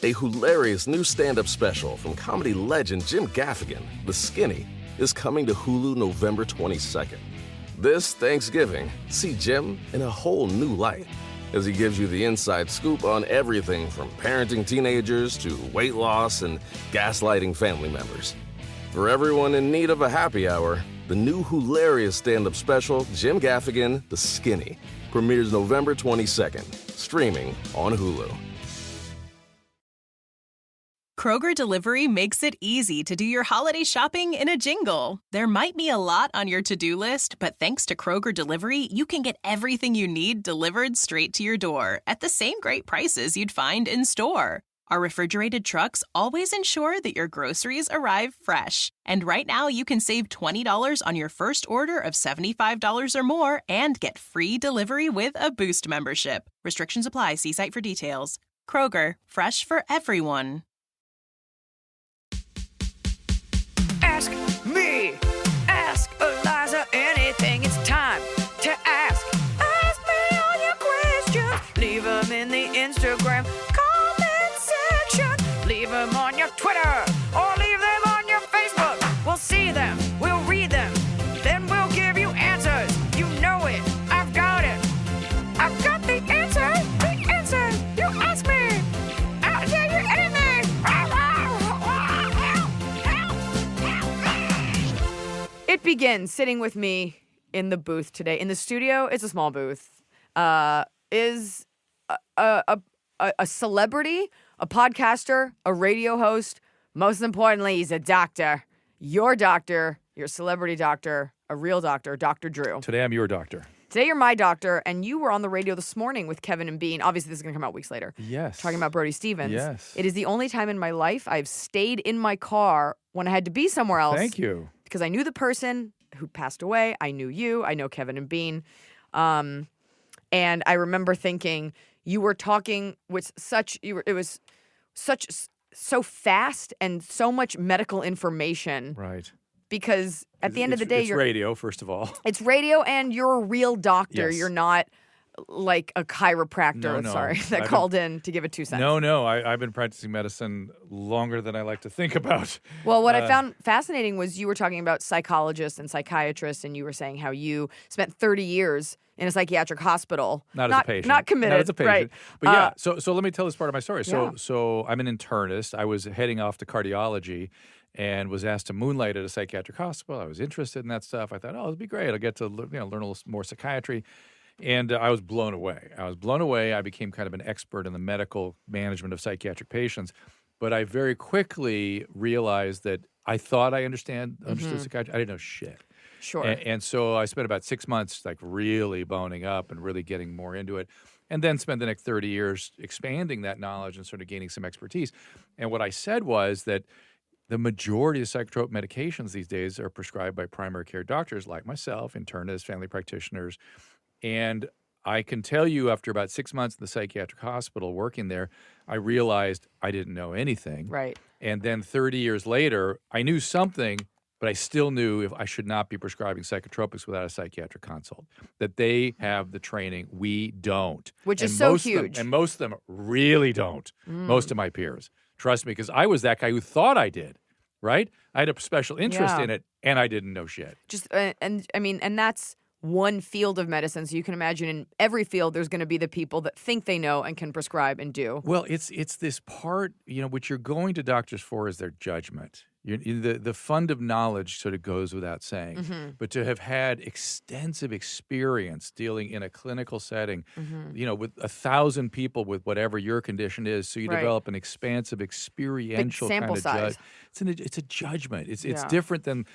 A hilarious new stand-up special from comedy legend Jim Gaffigan, The Skinny, is coming to Hulu November 22nd. This Thanksgiving, see Jim in a whole new light as he gives you the inside scoop on everything from parenting teenagers to weight loss and gaslighting family members. For everyone in need of a happy hour, the new hilarious stand-up special, Jim Gaffigan, The Skinny, premieres November 22nd, streaming on Hulu. Kroger Delivery makes it easy to do your holiday shopping in a jingle. There might be a lot on your to-do list, but thanks to Kroger Delivery, you can get everything you need delivered straight to your door at the same great prices you'd find in store. Our refrigerated trucks always ensure that your groceries arrive fresh. And right now, you can save $20 on your first order of $75 or more and get free delivery with a Boost membership. Restrictions apply. See site for details. Kroger, fresh for everyone. Ask me, ask Iliza anything. It's time to ask. Ask me all your questions. Leave them in the Instagram comment section. Leave them on your Twitter or leave them on your Facebook. We'll see them, we'll read them, then we'll give you answers. You know it, I've got it. I've got the answer, you ask me. I'll tell you anything. It begins sitting with me in the booth today. In the studio, it's a small booth. Is a celebrity, a podcaster, a radio host. Most importantly, he's a doctor. Your celebrity doctor, a real doctor, Dr. Drew. Today I'm your doctor. Today you're my doctor, and you were on the radio this morning with Kevin and Bean. Obviously, this is going to come out weeks later. Yes. Talking about Brody Stevens. Yes. It is the only time in my life I've stayed in my car when I had to be somewhere else. Thank you. Because I knew the person who passed away. I knew you. I know Kevin and Bean. And I remember thinking you were talking with so fast and so much medical information. Right. Because at the end of the day, it's radio, first of all. It's radio, and you're a real doctor. Yes. You're not like a chiropractor, No. that called in to give it 2 cents. No. I've been practicing medicine longer than I like to think about. Well, what I found fascinating was you were talking about psychologists and psychiatrists, and you were saying how you spent 30 years in a psychiatric hospital. Not as a patient. Not committed. Not as a patient. Right. But yeah, so let me tell this part of my story. Yeah. So I'm an internist. I was heading off to cardiology and was asked to moonlight at a psychiatric hospital. I was interested in that stuff. I thought, it'd be great. I'll get to learn a little more psychiatry. And I was blown away. I became kind of an expert in the medical management of psychiatric patients. But I very quickly realized that I thought I understood psychiatry. I didn't know shit. Sure. And so I spent about 6 months like really boning up and really getting more into it. And then spent the next 30 years expanding that knowledge and sort of gaining some expertise. And what I said was that the majority of psychotropic medications these days are prescribed by primary care doctors like myself, internists, family practitioners. And I can tell you after about 6 months in the psychiatric hospital working there, I realized I didn't know anything. Right. And then 30 years later, I knew something, but I still knew if I should not be prescribing psychotropics without a psychiatric consult, that they have the training. We don't. Which is so huge. And most of them really don't. Most of my peers. Trust me, because I was that guy who thought I did, right? I had a special interest in it, and I didn't know shit. And that's one field of medicine. So you can imagine in every field, there's going to be the people that think they know and can prescribe and do. Well, it's this part, what you're going to doctors for is their judgment. The fund of knowledge sort of goes without saying. Mm-hmm. But to have had extensive experience dealing in a clinical setting, with 1,000 people with whatever your condition is, so you develop an expansive experiential big sample kind of size. It's a judgment. It's different than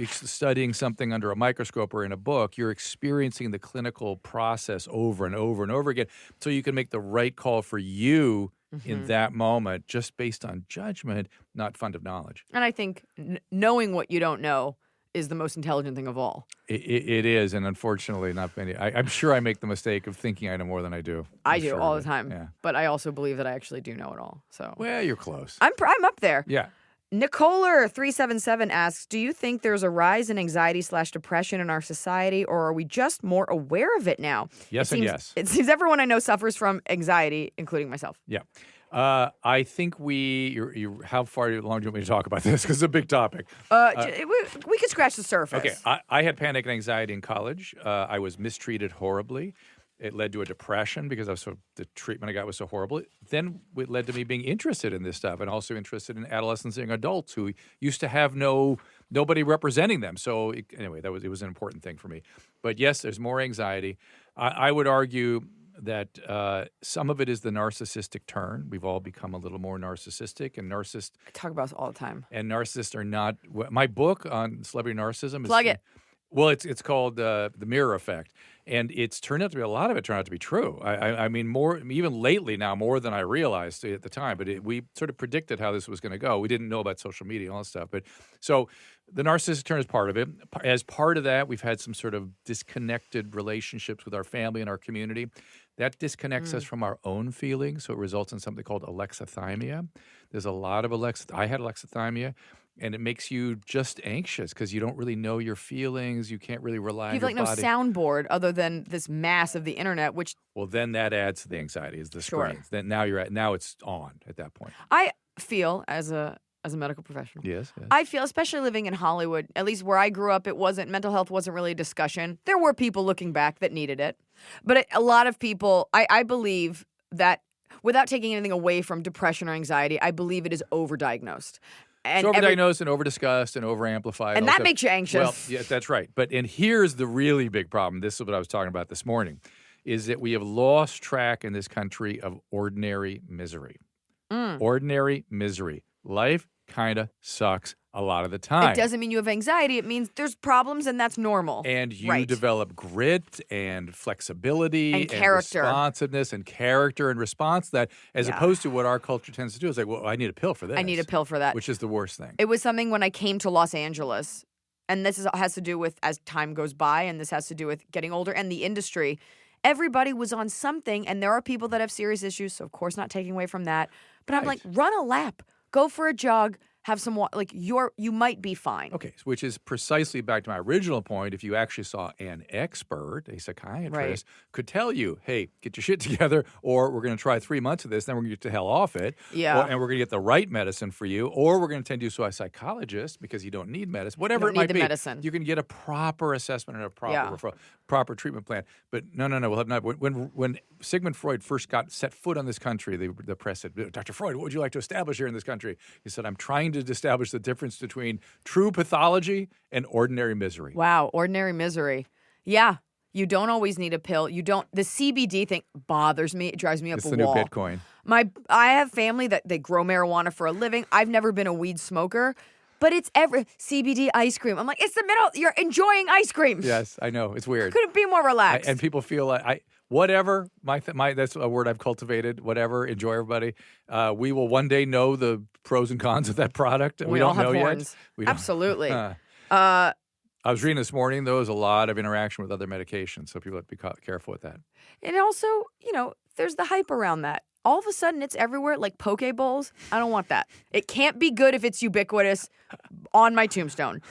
studying something under a microscope or in a book. You're experiencing the clinical process over and over and over again, so you can make the right call for you in that moment, just based on judgment, not fund of knowledge. And I think knowing what you don't know is the most intelligent thing of all. It is, and unfortunately, not many. I'm sure I make the mistake of thinking I know more than I do. I do all the time, yeah. But I also believe that I actually do know it all. So, well, you're close. I'm up there. Yeah. Nicoler377 asks, do you think there's a rise in anxiety/depression in our society, or are we just more aware of it now? Yes and yes. It seems everyone I know suffers from anxiety, including myself. Yeah. I think how far long do you want me to talk about this? Because it's a big topic. We could scratch the surface. Okay, I had panic and anxiety in college. I was mistreated horribly. It led to a depression because the treatment I got was so horrible. Then it led to me being interested in this stuff and also interested in adolescents and adults who used to have nobody representing them. So anyway, it was an important thing for me. But yes, there's more anxiety. I would argue that some of it is the narcissistic turn. We've all become a little more narcissistic, and narcissists. I talk about this all the time. And narcissists are not. My book on celebrity narcissism is. Plug it. Well, it's called The Mirror Effect, and it's turned out to be a lot of it turned out to be true. I mean, more even lately now, more than I realized at the time. But we sort of predicted how this was going to go. We didn't know about social media and all that stuff. But so the narcissistic turn is part of it. As part of that, we've had some sort of disconnected relationships with our family and our community. That disconnects us from our own feelings, so it results in something called alexithymia. There's a lot of I had alexithymia. And it makes you just anxious because you don't really know your feelings. You can't really rely on your body. You have no soundboard other than this mass of the internet, which... Well, then that adds to the anxiety is the screen. Then now it's on at that point. I feel, as a medical professional, yes. I feel, especially living in Hollywood, at least where I grew up, mental health wasn't really a discussion. There were people looking back that needed it. But a lot of people, I believe that without taking anything away from depression or anxiety, I believe it is overdiagnosed. It's overdiagnosed and overdiscussed and overamplified. And that makes you anxious. Well, yeah, that's right. And here's the really big problem. This is what I was talking about this morning, is that we have lost track in this country of ordinary misery. Ordinary misery. Life kind of sucks a lot of the time. It doesn't mean you have anxiety. It means there's problems, and that's normal. And you develop grit and flexibility and character. Responsiveness and character in response to that, as opposed to what our culture tends to do. It's like, well, I need a pill for this. I need a pill for that. Which is the worst thing. It was something when I came to Los Angeles, and has to do with as time goes by, and this has to do with getting older and the industry. Everybody was on something, and there are people that have serious issues, so of course not taking away from that. But I'm like, run a lap. Go for a jog, have some water. Like, you might be fine. Okay, which is precisely back to my original point. If you actually saw an expert, a psychiatrist, could tell you, hey, get your shit together, or we're going to try 3 months of this, then we're going to get the hell off it. Yeah. And we're going to get the right medicine for you, or we're going to send you to a psychologist because you don't need medicine. Whatever it might be. Medicine. You can get a proper assessment and a proper referral, proper treatment plan. But no, we'll have not. When Sigmund Freud first set foot on this country, the press said, Dr. Freud, what would you like to establish here in this country? He said, I'm trying to establish the difference between true pathology and ordinary misery. Wow, ordinary misery. Yeah, you don't always need a pill. You don't. The CBD thing bothers me. It drives me up a wall. It's the new Bitcoin. I have family that they grow marijuana for a living. I've never been a weed smoker. But it's CBD ice cream. I'm like, it's the middle. You're enjoying ice cream. Yes, I know. It's weird. Couldn't be more relaxed. And people feel like whatever. That's a word I've cultivated. Whatever. Enjoy, everybody. We will one day know the pros and cons of that product. We don't know horns. Yet. Absolutely. I was reading this morning. There was a lot of interaction with other medications, so people have to be careful with that. And also, there's the hype around that. All of a sudden, it's everywhere, like poke bowls. I don't want that. It can't be good if it's ubiquitous on my tombstone.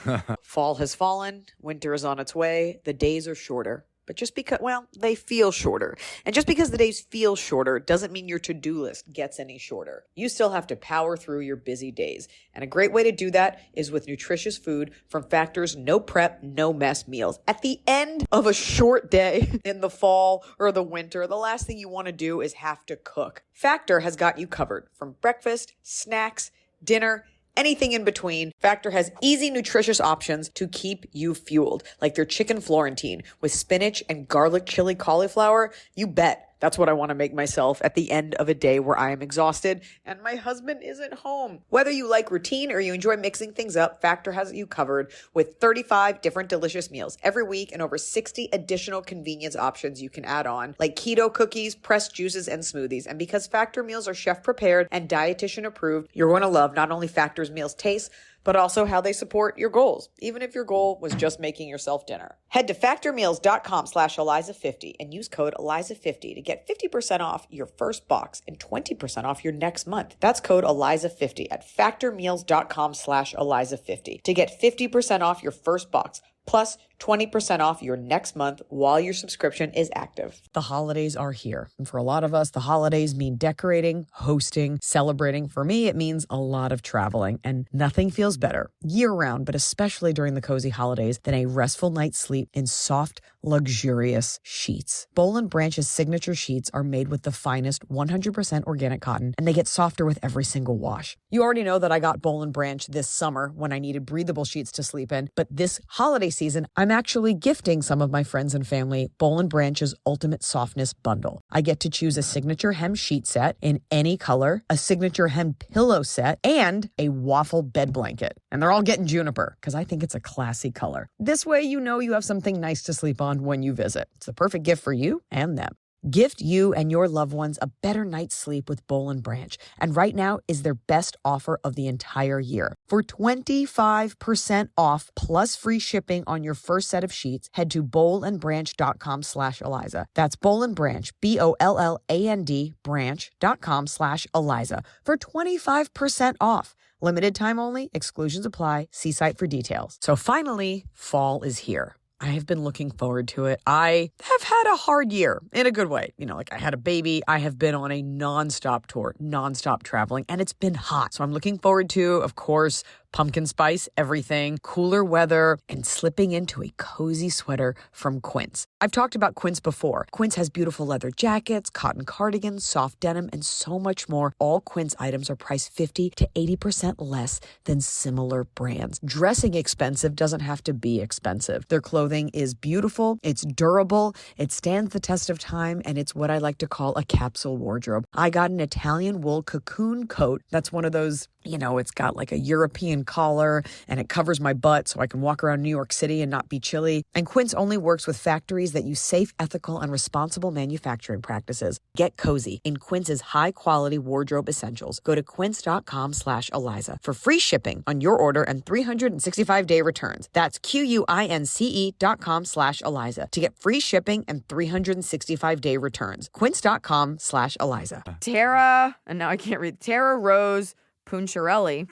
Fall has fallen. Winter is on its way. The days are shorter. But just because, they feel shorter. And just because the days feel shorter doesn't mean your to-do list gets any shorter. You still have to power through your busy days. And a great way to do that is with nutritious food from Factor's no prep, no mess meals. At the end of a short day in the fall or the winter, the last thing you want to do is have to cook. Factor has got you covered from breakfast, snacks, dinner, anything in between. Factor has easy, nutritious options to keep you fueled, like their chicken Florentine with spinach and garlic chili cauliflower. You bet. That's what I want to make myself at the end of a day where I am exhausted and my husband isn't home. Whether you like routine or you enjoy mixing things up, Factor has you covered with 35 different delicious meals every week and over 60 additional convenience options you can add on, like keto cookies, pressed juices, and smoothies. And because Factor meals are chef prepared and dietitian approved, you're going to love not only Factor's meals taste, but also how they support your goals, even if your goal was just making yourself dinner. Head to factormeals.com/Iliza50 and use code Iliza50 to get 50% off your first box and 20% off your next month. That's code Iliza50 at factormeals.com/Iliza50 to get 50% off your first box, plus 20% off your next month while your subscription is active. The holidays are here. And for a lot of us, the holidays mean decorating, hosting, celebrating. For me, it means a lot of traveling, and nothing feels better year-round, but especially during the cozy holidays, than a restful night's sleep in soft, luxurious sheets. Boll & Branch's signature sheets are made with the finest 100% organic cotton, and they get softer with every single wash. You already know that I got Boll & Branch this summer when I needed breathable sheets to sleep in, but this holiday season, I'm actually gifting some of my friends and family Boll & Branch's Ultimate Softness Bundle. I get to choose a signature hem sheet set in any color, a signature hem pillow set, and a waffle bed blanket. And they're all getting juniper because I think it's a classy color. This way, you know you have something nice to sleep on when you visit. It's the perfect gift for you and them. Gift you and your loved ones a better night's sleep with Boll & Branch. And right now is their best offer of the entire year. For 25% off plus free shipping on your first set of sheets, head to bollandbranch.com/Iliza. That's Boll & Branch, BOLLAND branch.com/Iliza for 25% off. Limited time only, exclusions apply. See site for details. So finally, fall is here. I have been looking forward to it. I have had a hard year in a good way. You know, like I had a baby. I have been on a nonstop tour, nonstop traveling, and it's been hot. So I'm looking forward to, of course, pumpkin spice, everything, cooler weather, and slipping into a cozy sweater from Quince. I've talked about Quince before. Quince has beautiful leather jackets, cotton cardigans, soft denim, and so much more. All Quince items are priced 50 to 80% less than similar brands. Dressing expensive doesn't have to be expensive. Their clothing is beautiful, it's durable, it stands the test of time, and it's what I like to call a capsule wardrobe. I got an Italian wool cocoon coat. That's one of those, you know, it's got like a European collar and it covers my butt so I can walk around New York City and not be chilly. And Quince only works with factories that use safe, ethical, and responsible manufacturing practices. Get cozy in Quince's high-quality wardrobe essentials. Go to quince.com/Iliza for free shipping on your order and 365-day returns. That's QUINCE.com/Iliza to get free shipping and 365-day returns. Quince.com/Iliza. Tara, and now I can't read. Tara Rose Puncharelli,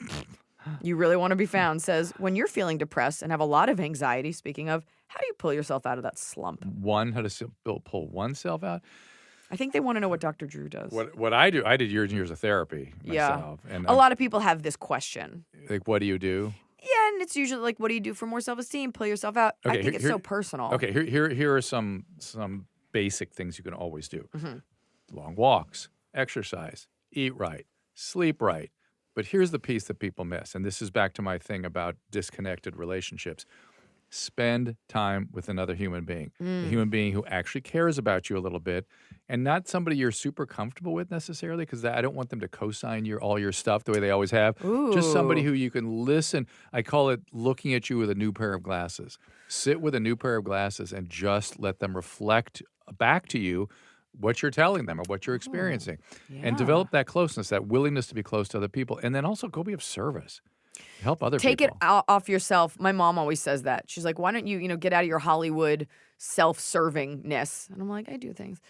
you really want to be found, says, when you're feeling depressed and have a lot of anxiety, speaking of, how do you pull yourself out of that slump? How to pull oneself out? I think they want to know what Dr. Drew does. What I do, I did years and years of therapy myself. Yeah. And a lot of people have this question. Like, what do you do? Yeah, and it's usually like, what do you do for more self-esteem? Pull yourself out. Okay, I think it's so personal. Okay, here are some basic things you can always do. Mm-hmm. Long walks, exercise, eat right, sleep right. But here's the piece that people miss, and this is back to my thing about disconnected relationships. Spend time with another human being, a human being who actually cares about you a little bit, and not somebody you're super comfortable with necessarily, because I don't want them to co-sign all your stuff the way they always have. Ooh. Just somebody who you can listen. I call it looking at you with a new pair of glasses. Sit with a new pair of glasses and just let them reflect back to you what you're telling them or what you're experiencing. And develop that closeness, that willingness to be close to other people. And then also go be of service. Help other people. Take it off yourself. My mom always says that. She's like, why don't you, get out of your Hollywood self-servingness? And I'm like, I do things.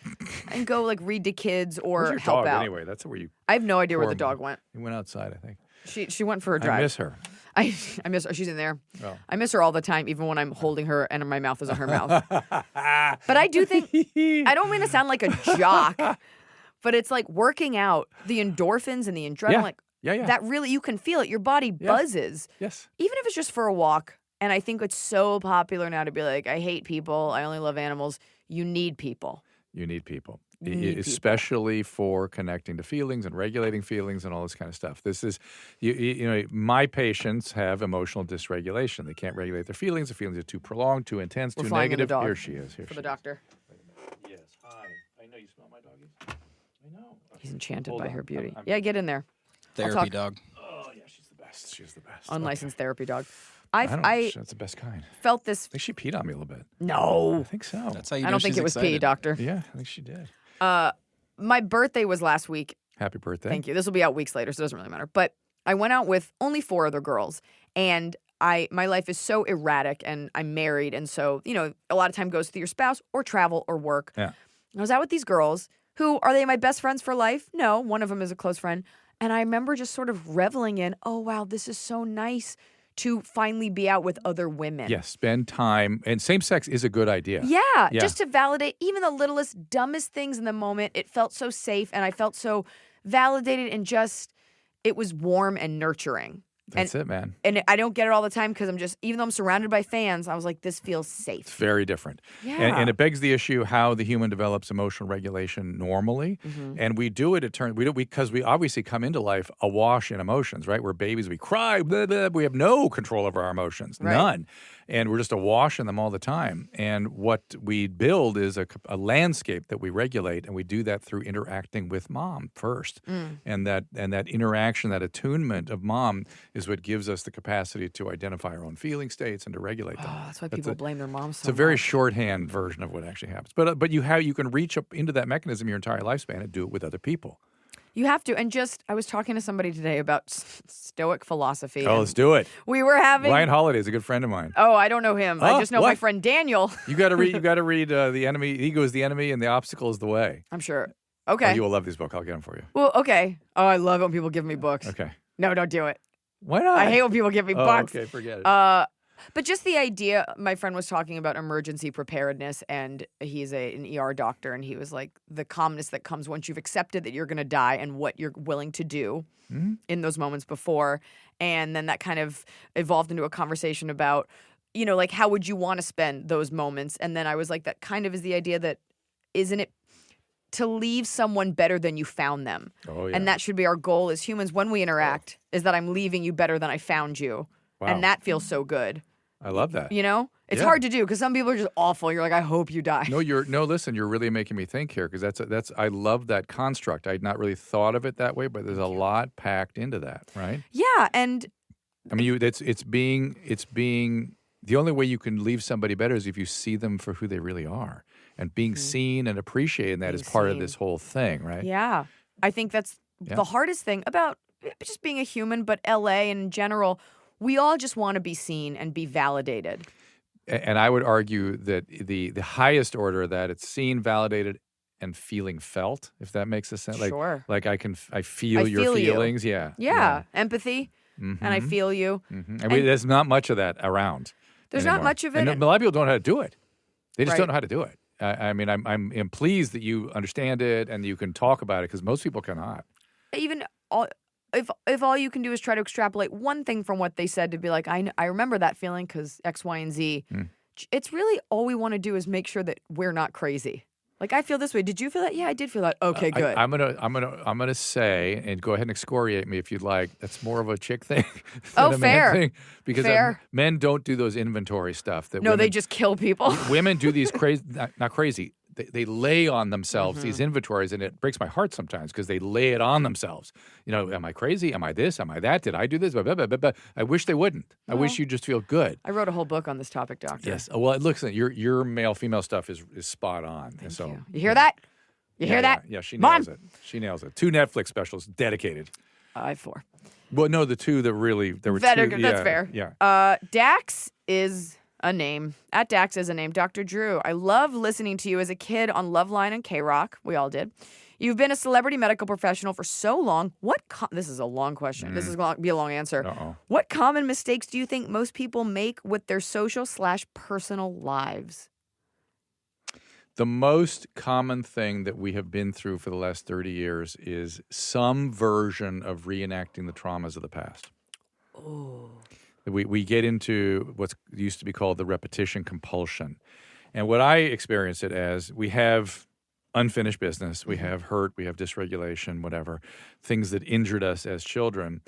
And go like read to kids or Where's your help dog, out. Anyway, that's where you. I have no idea where the dog went. He went outside, I think. She went for a drive. I miss her. I miss her. She's in there. Oh. I miss her all the time, even when I'm holding her and my mouth is on her mouth. But I do think, I don't mean to sound like a jock, but it's like working out, the endorphins and the adrenaline. Yeah. That really, you can feel it. Your body buzzes. Yes. Even if it's just for a walk. And I think it's so popular now to be like, I hate people. I only love animals. You need people. You need people. Especially for connecting to feelings and regulating feelings and all this kind of stuff. This is, my patients have emotional dysregulation. They can't regulate their feelings. Their feelings are too prolonged, too intense, We're too flying in the negative. dog. Here she is. For the doctor. Yes. Hi. I know you smell my doggy. I know. He's enchanted Hold by on. her beauty. I'm- Yeah, get in there. Therapy dog. Oh, yeah, she's the best. She's the best. Unlicensed therapy dog. I that's the best kind. Felt this. I think she peed on me a little bit. No. I think so. That's how you I know don't think she's it was pee, excited. doctor. Yeah, I think she did. My birthday was last week. Happy birthday. Thank you. This will be out weeks later, so it doesn't really matter. But I went out with only 4 other girls, and my life is so erratic, and I'm married, and so, a lot of time goes with your spouse or travel or work. Yeah. I was out with these girls who, are they my best friends for life? No, one of them is a close friend. And I remember just sort of reveling in, oh, wow, this is so nice to finally be out with other women. Yes, spend time. And same sex is a good idea. Yeah, just to validate even the littlest, dumbest things in the moment. It felt so safe, and I felt so validated, and just, it was warm and nurturing. That's it, man. And I don't get it all the time because even though I'm surrounded by fans, I was like, this feels safe. It's very different. Yeah. And it begs the issue how the human develops emotional regulation normally. And we do it, because we obviously come into life awash in emotions, right? We're babies, we cry, blah, blah, we have no control over our emotions, none. And we're just awash in them all the time. And what we build is a landscape that we regulate, and we do that through interacting with mom first. And that interaction, that attunement of mom is what gives us the capacity to identify our own feeling states and to regulate them. Oh, that's why people blame their moms so It's a very much. shorthand version of what actually happens. But you can reach up into that mechanism your entire lifespan and do it with other people. You have to. And I was talking to somebody today about Stoic philosophy. Oh, let's do it. We were having... Ryan Holiday is a good friend of mine. Oh, I don't know him. I just know my what? friend Daniel. You got to read. The enemy. Ego is the enemy, and the obstacle is the way. I'm sure. Okay. Oh, you will love this book. I'll get them for you. Well, okay. Oh, I love it when people give me books. Okay. No, don't do it. Why not? I hate when people give me books. Okay, forget it. But just the idea, my friend was talking about emergency preparedness, and he's an ER doctor, and he was like, the calmness that comes once you've accepted that you're going to die and what you're willing to do in those moments before. And then that kind of evolved into a conversation about, like, how would you want to spend those moments? And then I was like, that kind of is the idea that, isn't it to leave someone better than you found them? Oh, yeah. And that should be our goal as humans when we interact, is that I'm leaving you better than I found you. Wow. And that feels so good. I love that. It's hard to do because some people are just awful. You're like, I hope you die. Listen, you're really making me think here, because I love that construct. I'd not really thought of it that way, but there's a lot packed into that, right? Yeah, and I mean, it's being the only way you can leave somebody better is if you see them for who they really are, and being seen and appreciating that is part of this whole thing, right? Yeah, I think that's the hardest thing about just being a human, but LA in general. We all just want to be seen and be validated. And I would argue that the highest order of that, it's seen, validated, and feeling felt, if that makes a sense. Sure. Like I feel your feelings. You. Yeah. Empathy. And I feel you. And there's not much of that around. There's anymore. not much of it. And a lot of people don't know how to do it. They just Right. don't know how to do it. I mean, I'm pleased that you understand it and you can talk about it, because most people cannot. Even if all you can do is try to extrapolate one thing from what they said to be like, I remember that feeling because X, Y, and Z. It's really all we want to do is make sure that we're not crazy. Like, I feel this way. Did you feel that? Yeah, I did feel that. Okay, good. I'm gonna say, and go ahead and excoriate me if you'd like, that's more of a chick thing Oh, than a fair. man thing, because Fair. men don't do those inventory stuff. That No, women, they just kill people. women do these crazy, not crazy. They lay on themselves these inventories, and it breaks my heart sometimes because they lay it on themselves. Am I crazy? Am I this? Am I that? Did I do this? Blah, blah, blah, blah, blah. I wish they wouldn't. I wish you just feel good. I wrote a whole book on this topic, Doctor. Yes. Well, listen, your male-female stuff is spot on. Thank you. You hear that? You hear that? Yeah, she Mom? nails it. She nails it. 2 Netflix specials dedicated. I have 4. Well, no, the 2 that really, there were 2. That's fair. Yeah. Dax is a name. At Dax is a name. Dr. Drew, I love listening to you as a kid on Loveline and K-Rock. We all did. You've been a celebrity medical professional for so long. This is a long question. This is going to be a long answer. Uh-oh. What common mistakes do you think most people make with their social/personal lives? The most common thing that we have been through for the last 30 years is some version of reenacting the traumas of the past. Oh. We get into what's used to be called the repetition compulsion. And what I experience it as, we have unfinished business, we have hurt, we have dysregulation, whatever, things that injured us as children.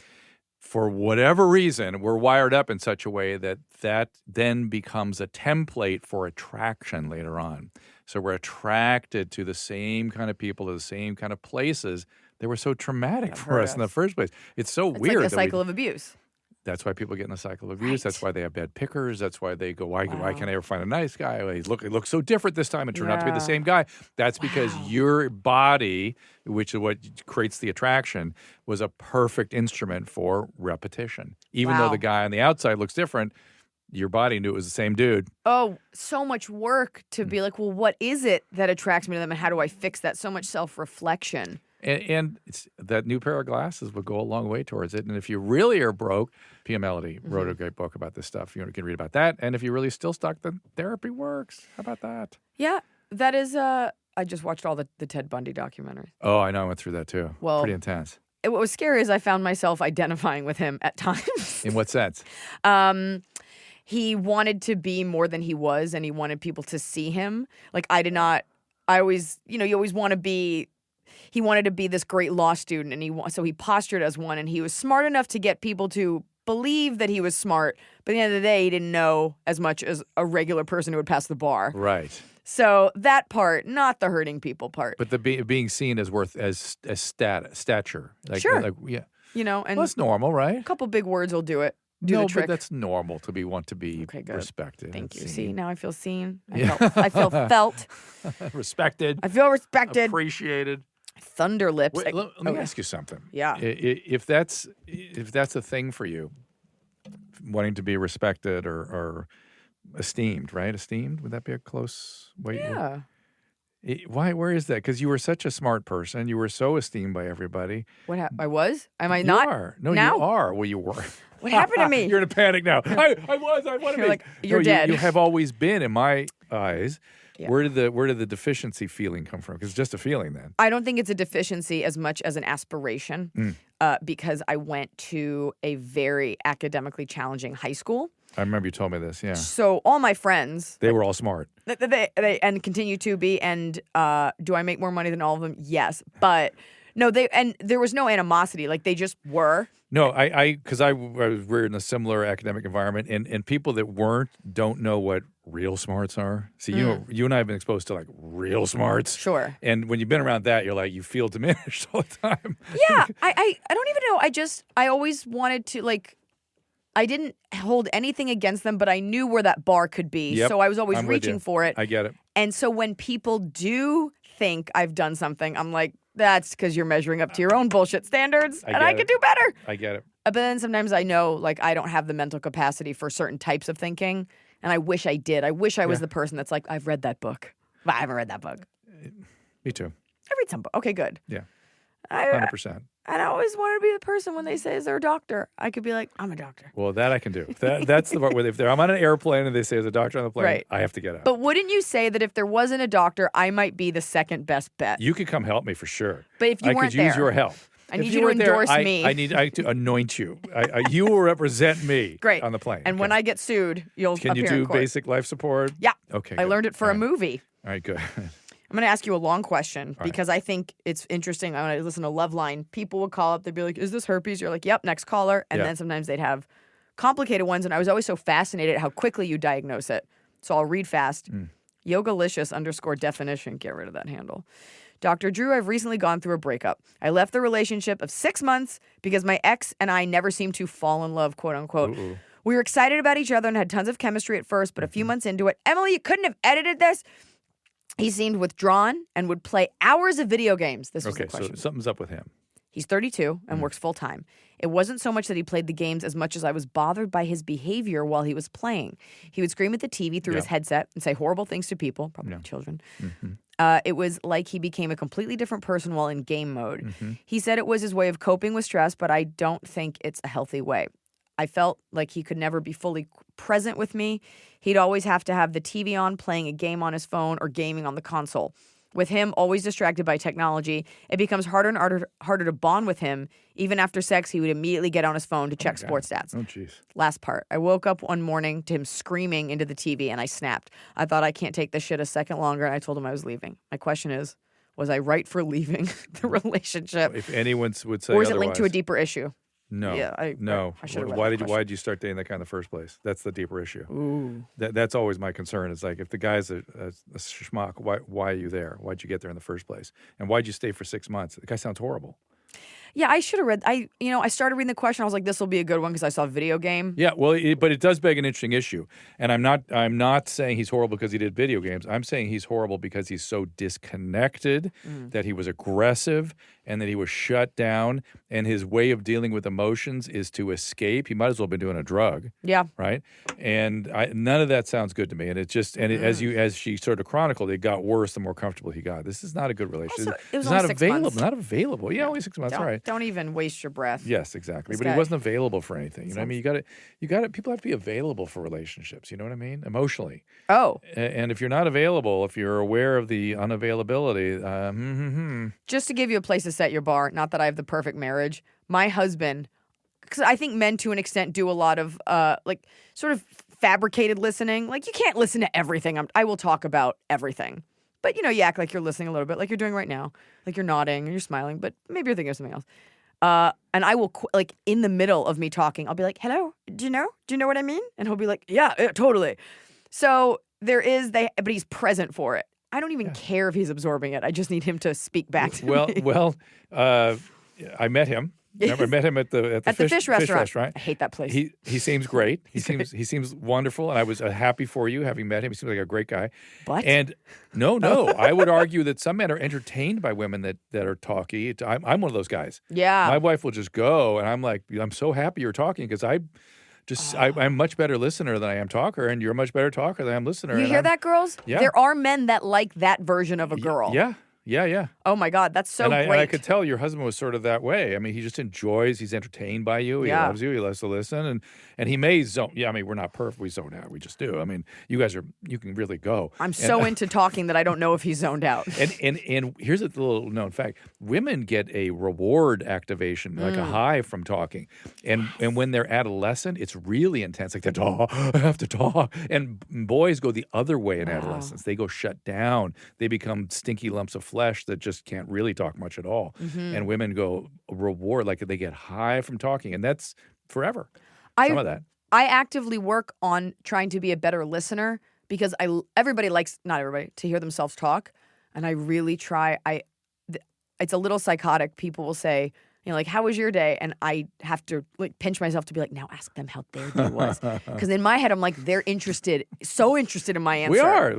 For whatever reason, we're wired up in such a way that then becomes a template for attraction later on. So we're attracted to the same kind of people, to the same kind of places that were so traumatic for us in the first place. It's so It's weird. like a cycle of abuse. That's why people get in a cycle of abuse. Right. That's why they have bad pickers. That's why they go, why can't I ever find a nice guy? Well, he looks so different this time. It turned out to be the same guy. That's because your body, which is what creates the attraction, was a perfect instrument for repetition. Even though the guy on the outside looks different, your body knew it was the same dude. Oh, so much work to be like, well, what is it that attracts me to them and how do I fix that? So much self-reflection. and that new pair of glasses would go a long way towards it. And if you really are broke, P.M. Melody wrote a great book about this stuff. You can read about that. And if you're really still stuck, then therapy works. How about that? Yeah, that is. I just watched all the Ted Bundy documentaries. Oh, I know. I went through that too. Well, pretty intense. What was scary is I found myself identifying with him at times. In what sense? He wanted to be more than he was, and he wanted people to see him. Like, I did not. I always, you always want to be. He wanted to be this great law student, and so he postured as one, and he was smart enough to get people to believe that he was smart. But at the end of the day, he didn't know as much as a regular person who would pass the bar. Right. So that part, not the hurting people part. But the being seen as stature. Like, sure. Like, yeah. And well, that's normal, right? a couple big words will do it. Do the trick. But that's normal to want to be Okay, good. respected. Thank you. Seen. See, now I feel seen. I feel felt. Respected. I feel respected. Appreciated. Thunder lips. Wait, let me ask you something. Yeah. If that's a thing for you, wanting to be respected or esteemed, right? Esteemed, would that be a close way? Yeah. Why? Where is that? Because you were such a smart person. You were so esteemed by everybody. What happened? I was? Am I You not? are. No, now? you are. Well, you were. What happened to me? You're in a panic now. I want to You're be. like, you're No, dead. You have always been in my eyes. Yeah. Where did the deficiency feeling come from? Because it's just a feeling then. I don't think it's a deficiency as much as an aspiration because I went to a very academically challenging high school. I remember you told me this, yeah. So all my friends, They were all smart. they and continue to be. And do I make more money than all of them? Yes, but no, there was no animosity. Like, they just were. No, because I was reared in a similar academic environment, and people that weren't don't know what real smarts are. See, you and I have been exposed to like real smarts. Sure. And when you've been around that, you're like, you feel diminished all the time. Yeah, I don't even know. I always wanted to, like, I didn't hold anything against them, but I knew where that bar could be. Yep, So I was always I'm with reaching you. for it. I get it. And so when people do think I've done something, I'm like, that's because you're measuring up to your own bullshit standards, and I get could it. do better. I get it. But then sometimes I know, like, I don't have the mental capacity for certain types of thinking, and I wish I did. I wish I was the person that's like, I've read that book. But I haven't read that book. Me too. I read some book. Okay, good. Yeah. I 100%. I always wanted to be the person when they say, is there a doctor? I could be like, I'm a doctor. Well, that I can do. That's the part where if I'm on an airplane and they say there's a doctor on the plane, Right. I have to get out. But wouldn't you say that if there wasn't a doctor, I might be the second best bet? You could come help me for sure. But if you I weren't could use there, your help. I If need you you to weren't there, endorse me. I need to anoint you. You will represent me Great. on the plane. And when I get sued, you'll Can you appear in do court. basic life support? Yeah. Okay. I good. learned it for All a right. movie. All right, good. I'm going to ask you a long question because I think it's interesting. When I listen to Loveline, people would call up. They'd be like, is this herpes? You're like, yep, next caller. And Yeah. then sometimes they'd have complicated ones. And I was always so fascinated at how quickly you diagnose it. So I'll read fast. Yogalicious_definition. Get rid of that handle. Dr. Drew, I've recently gone through a breakup. I left the relationship of 6 months because my ex and I never seemed to fall in love, quote unquote. Ooh. We were excited about each other and had tons of chemistry at first, but a few months into it, Emily, you couldn't have edited this. He seemed withdrawn and would play hours of video games. This was Okay, the so question. something's up with him. He's 32 and works full time. It wasn't so much that he played the games as much as I was bothered by his behavior while he was playing. He would scream at the TV through his headset and say horrible things to people, probably children. It was like he became a completely different person while in game mode. He said it was his way of coping with stress, but I don't think it's a healthy way. I felt like he could never be fully present with me. He'd always have to have the TV on, playing a game on his phone or gaming on the console. With him always distracted by technology, it becomes harder and harder to bond with him. Even after sex, he would immediately get on his phone to check sports stats. Oh, jeez. Last part. I woke up one morning to him screaming into the TV, and I snapped. I thought, I can't take this shit a second longer, and I told him I was leaving. My question is, was I right for leaving the relationship? If anyone would say Or is it linked to a otherwise. deeper issue? No. Yeah, no. I should've read Why that did question. you start dating that guy in the first place? That's the deeper issue. Ooh. That's always my concern. It's like if the guy's a schmuck, why are you there? Why'd you get there in the first place? And why'd you stay for 6 months? The guy sounds horrible. Yeah, I should have read. I started reading the question. I was like, this will be a good one because I saw a video game. Yeah, well, but it does beg an interesting issue. And I'm not saying he's horrible because he did video games. I'm saying he's horrible because he's so disconnected, that he was aggressive, and that he was shut down, and his way of dealing with emotions is to escape. He might as well have been doing a drug. Yeah. Right? And none of that sounds good to me. And it just as she sort of chronicled, it got worse the more comfortable he got. This is not a good relationship. Also, it was it's only not 6 available. months. Not available. Yeah, only 6 months. All right. Don't even waste your breath. Yes, exactly. This But guy- he wasn't available for anything. You know what I mean? You got to. People have to be available for relationships. You know what I mean? Emotionally. Oh. And if you're not available, if you're aware of the unavailability, Just to give you a place to set your bar, not that I have the perfect marriage, my husband, because I think men to an extent do a lot of sort of fabricated listening. Like you can't listen to everything. I will talk about everything. But you act like you're listening a little bit, like you're doing right now. Like you're nodding and you're smiling, but maybe you're thinking of something else. And I will, in the middle of me talking, I'll be like, hello, do you know what I mean? And he'll be like, yeah, totally. So there is, but he's present for it. I don't even care if he's absorbing it. I just need him to speak back to me. Well, I met him. Remember, I met him at the fish restaurant. I hate that place. He seems great. He seems wonderful, and I was happy for you having met him. He seems like a great guy. What? And no, I would argue that some men are entertained by women that are talky. I'm one of those guys. Yeah. My wife will just go, and I'm like, I'm so happy you're talking because I'm a much better listener than I am talker, and you're a much better talker than I am listener. You hear that, girls? Yeah. There are men that like that version of a girl. Yeah. Oh my God, that's so great. great. I could tell your husband was sort of that way. I mean, he just enjoys. He's entertained by you. He loves you. He loves to listen, and he may zone. Yeah, I mean, we're not perfect. We zone out. We just do. I mean, you can really go. I'm so into talking that I don't know if he's zoned out. And here's a little known fact: women get a reward activation, like a high from talking, and when they're adolescent, it's really intense. Like I have to talk. And boys go the other way in adolescence. They go shut down. They become stinky lumps of flesh that just can't really talk much at all. And women go reward, like they get high from talking, and that's forever. Some of that. I actively work on trying to be a better listener because everybody likes, not everybody, to hear themselves talk, and I really try. It's a little psychotic. People will say, like, how was your day? And I have to pinch myself to be like, now ask them how their day was. Because in my head, I'm like, they're so interested in my answer. We are.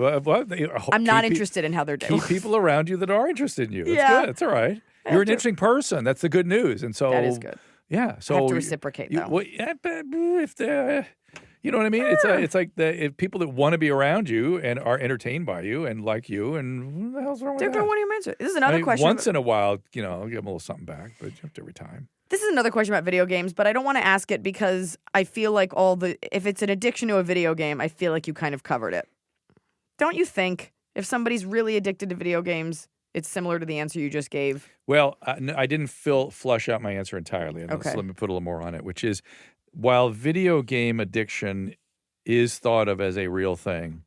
I'm not interested in how their day was. Keep people around you that are interested in you. That's good. That's all right. You're an interesting person. That's the good news. And so that is good. Yeah. So I have to reciprocate, though. Well, yeah, but if you know what I mean? It's like if people that want to be around you and are entertained by you and like you, and what the hell's wrong with that? Different one of your answer. This is another question. Once in a while, give them a little something back, but you have to every time. This is another question about video games, but I don't want to ask it because I feel like if it's an addiction to a video game, I feel like you kind of covered it. Don't you think if somebody's really addicted to video games, it's similar to the answer you just gave? Well, I didn't flush out my answer entirely. Okay. So let me put a little more on it, which is, while video game addiction is thought of as a real thing,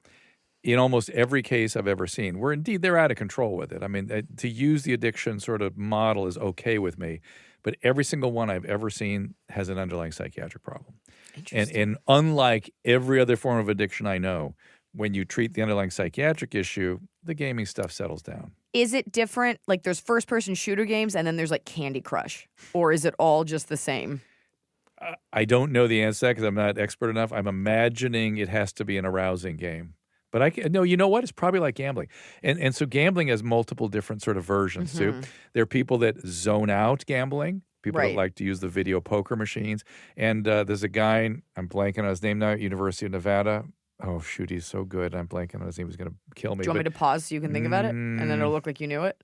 in almost every case I've ever seen, where indeed they're out of control with it. I mean, to use the addiction sort of model is okay with me, but every single one I've ever seen has an underlying psychiatric problem. And unlike every other form of addiction I know, when you treat the underlying psychiatric issue, the gaming stuff settles down. Is it different? Like there's first-person shooter games and then there's like Candy Crush, or is it all just the same? I don't know the answer to that because I'm not expert enough. I'm imagining it has to be an arousing game. But no, you know what? It's probably like gambling. And so gambling has multiple different sort of versions too. There are people that zone out gambling, people that like to use the video poker machines. And there's a guy, I'm blanking on his name now, at University of Nevada. Oh, shoot, he's so good. I'm blanking on his name. He's going to kill me. Do you want me to pause so you can think about it? And then it'll look like you knew it?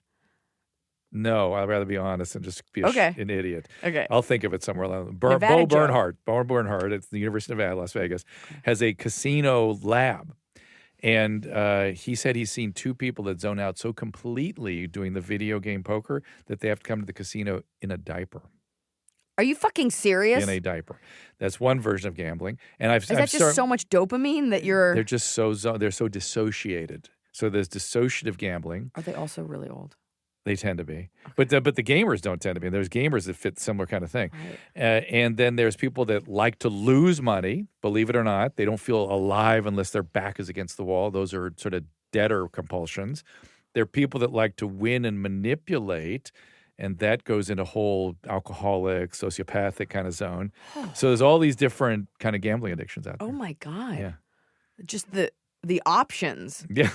No, I'd rather be honest and just be an idiot. Okay. I'll think of it somewhere along. Bo Bernhardt at the University of Nevada, Las Vegas, has a casino lab. And he said he's seen two people that zone out so completely doing the video game poker that they have to come to the casino in a diaper. Are you fucking serious? In a diaper. That's one version of gambling. And Is that just so much dopamine that you're... They're just they're so dissociated. So there's dissociative gambling. Are they also really old? They tend to be. Okay. But the gamers don't tend to be. There's gamers that fit similar kind of thing. Right. And then there's people that like to lose money, believe it or not. They don't feel alive unless their back is against the wall. Those are sort of debtor compulsions. There are people that like to win and manipulate. and that goes into whole alcoholic, sociopathic kind of zone. So there's all these different kind of gambling addictions out there. Oh my God. Yeah. Just the options. Yeah.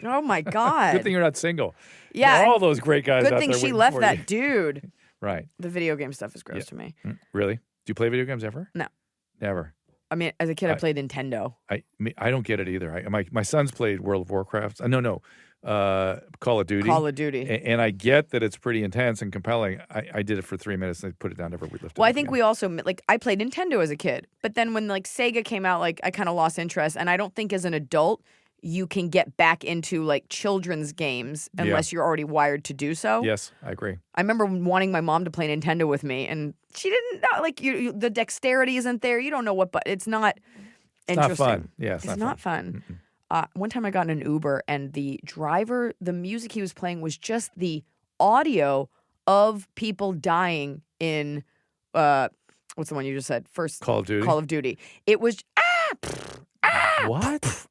Oh my God. Good thing you're not single. Yeah. All those great guys Good out thing there she waiting left for that you. dude. Right. The video game stuff is gross to me. Really? Do you play video games ever? No. Never. I mean, as a kid, I played Nintendo. I don't get it either. My son's played World of Warcraft. Call of Duty. Call of Duty. And I get that it's pretty intense and compelling. I did it for 3 minutes and I put it down. Never lifted it Well, I up think again. we also, like, I played Nintendo as a kid. But then when, like, Sega came out, like, I kind of lost interest. And I don't think as an adult you can get back into, like, children's games unless you're already wired to do so. Yes, I agree. I remember wanting my mom to play Nintendo with me, and she didn't know, like, the dexterity isn't there. You don't know what, but it's not interesting. Not fun. Yeah, it's not fun. One time I got in an Uber, and the driver, the music he was playing was just the audio of people dying in, what's the one you just said? First Call of Duty? Call of Duty. It was, What?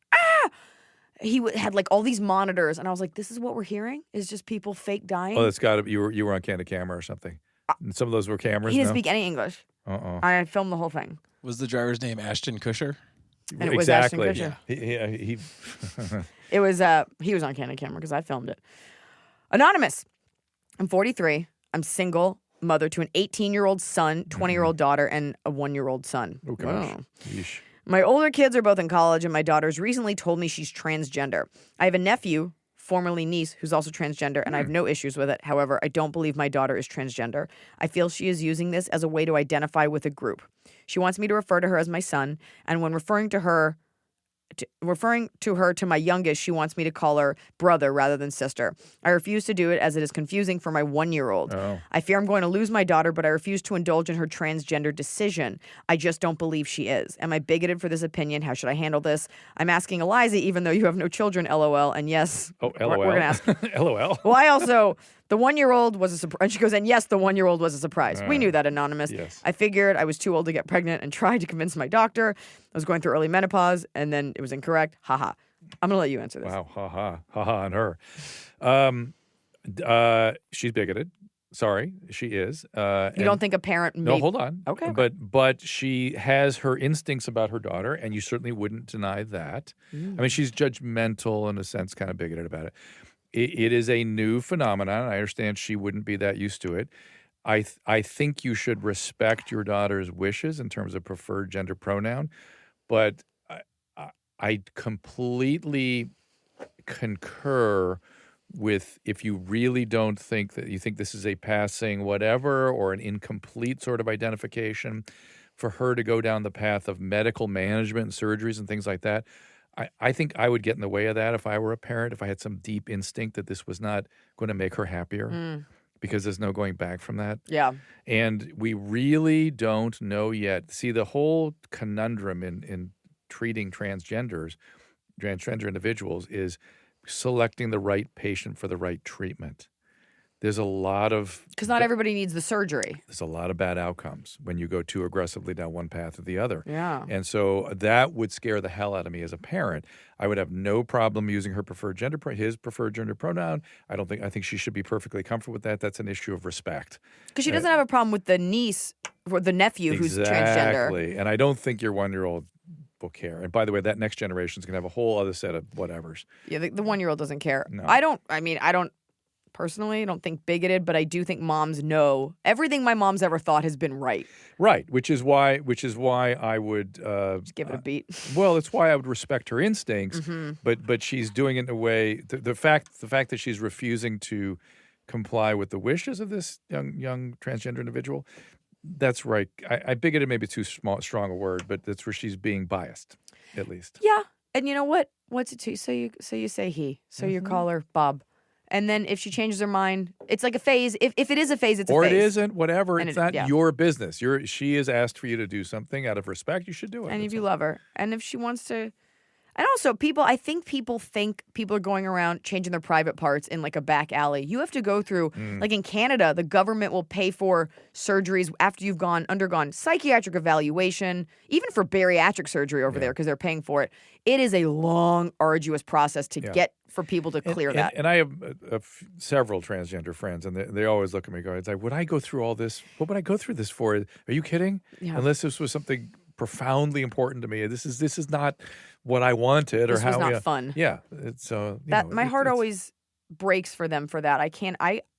he had like all these monitors, and I was like, this is what we're hearing? Is just people fake dying? Oh, that's got to. You were on candid camera or something. And some of those were cameras. He didn't no? speak any English. I filmed the whole thing. Was the driver's name Ashton Kutcher? And it was Ashton Exactly. Kutcher. He It was he was on candid camera because I filmed it. Anonymous. I'm 43. I'm single, mother to an 18-year-old son, 20-year-old daughter, and a 1-year-old son. Oh gosh. Yeesh. My older kids are both in college, and my daughter's recently told me she's transgender. I have a nephew, formerly niece, who's also transgender, and I have no issues with it. However, I don't believe my daughter is transgender. I feel she is using this as a way to identify with a group. She wants me to refer to her as my son, and when referring to her to my youngest, she wants me to call her brother rather than sister. I refuse to do it as it is confusing for my 1-year-old. Oh. I fear I'm going to lose my daughter, but I refuse to indulge in her transgender decision. I just don't believe she is. Am I bigoted for this opinion? How should I handle this? I'm asking Iliza, even though you have no children, LOL. And yes, Oh, LOL. we're going to ask. LOL. Well, I also, the 1-year-old was a surprise. And she goes, and yes, the 1-year-old was a surprise. We knew that, Anonymous. Yes. I figured I was too old to get pregnant and tried to convince my doctor. I was going through early menopause, and then it was incorrect. Haha. I'm going to let you answer this. Wow. Ha ha. Ha ha on her. She's bigoted. Sorry, she is. You don't think a parent No, may... hold on. Okay. But she has her instincts about her daughter, and you certainly wouldn't deny that. I mean, she's judgmental in a sense, kind of bigoted about it. It is a new phenomenon. I understand she wouldn't be that used to it. I think you should respect your daughter's wishes in terms of preferred gender pronoun, but I completely concur with if you really don't think that you think this is a passing whatever or an incomplete sort of identification, for her to go down the path of medical management and surgeries and things like that. I think I would get in the way of that if I were a parent, if I had some deep instinct that this was not going to make her happier, because there's no going back from that. Yeah. And we really don't know yet. See, the whole conundrum in treating transgender individuals is selecting the right patient for the right treatment. There's a lot of... Because not everybody needs the surgery. There's a lot of bad outcomes when you go too aggressively down one path or the other. Yeah. And so that would scare the hell out of me as a parent. I would have no problem using his preferred gender pronoun. I think she should be perfectly comfortable with that. That's an issue of respect. Because she doesn't have a problem with the niece or the nephew who's transgender. Exactly. And I don't think your 1-year-old will care. And by the way, that next generation is going to have a whole other set of whatevers. Yeah, the 1-year-old doesn't care. No. I don't personally, I don't think bigoted, but I do think moms know everything my mom's ever thought has been right. Right, which is why I would Just give it a beat. Well, it's why I would respect her instincts, but she's doing it in a way. The fact that she's refusing to comply with the wishes of this young transgender individual, that's right. I bigoted maybe too strong a word, but that's where she's being biased, at least. Yeah, and you know what? What's it to? So you say he. So you call her Bob. And then if she changes her mind, it's like a phase. If it is a phase, it's a phase. Or it isn't, whatever. And it's not yeah. your business. She has asked for you to do something out of respect. You should do it. And if you love her. And if she wants to... And also, I think people are going around changing their private parts in like a back alley. You have to go through, like in Canada, the government will pay for surgeries after you've undergone psychiatric evaluation, even for bariatric surgery over there because they're paying for it. It is a long, arduous process to get for people to clear that. And I have several transgender friends, and they always look at me going, it's like, would I go through all this? What would I go through this for? Are you kidding? Yeah. Unless this was something profoundly important to me. This is not what I wanted, This or how was not fun. Yeah, it's My heart always breaks for them for that.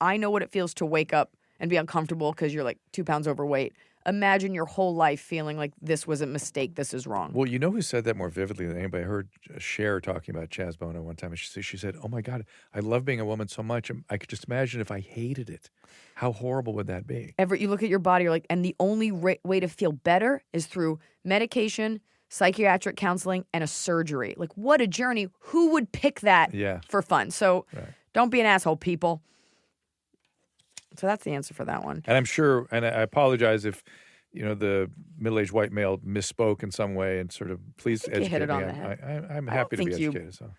I know what it feels to wake up and be uncomfortable because you're like 2 pounds overweight. Imagine your whole life feeling like this was a mistake, this is wrong. Well, you know who said that more vividly than anybody? I heard Cher talking about Chaz Bono one time. She said, oh my God, I love being a woman so much. I could just imagine if I hated it. How horrible would that be? You look at your body, you're like, and the only way to feel better is through medication, psychiatric counseling, and a surgery. Like, what a journey. Who would pick that for fun? So don't be an asshole, people. So that's the answer for that one. And I'm sure, and I apologize if, the middle-aged white male misspoke in some way, and sort of please educate me. Hit it on the head. I'm happy to be educated. So,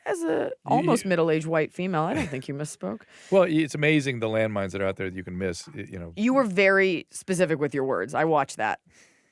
as a almost middle-aged white female, I don't think you misspoke. Well, it's amazing the landmines that are out there that you can miss. You were very specific with your words. I watched that,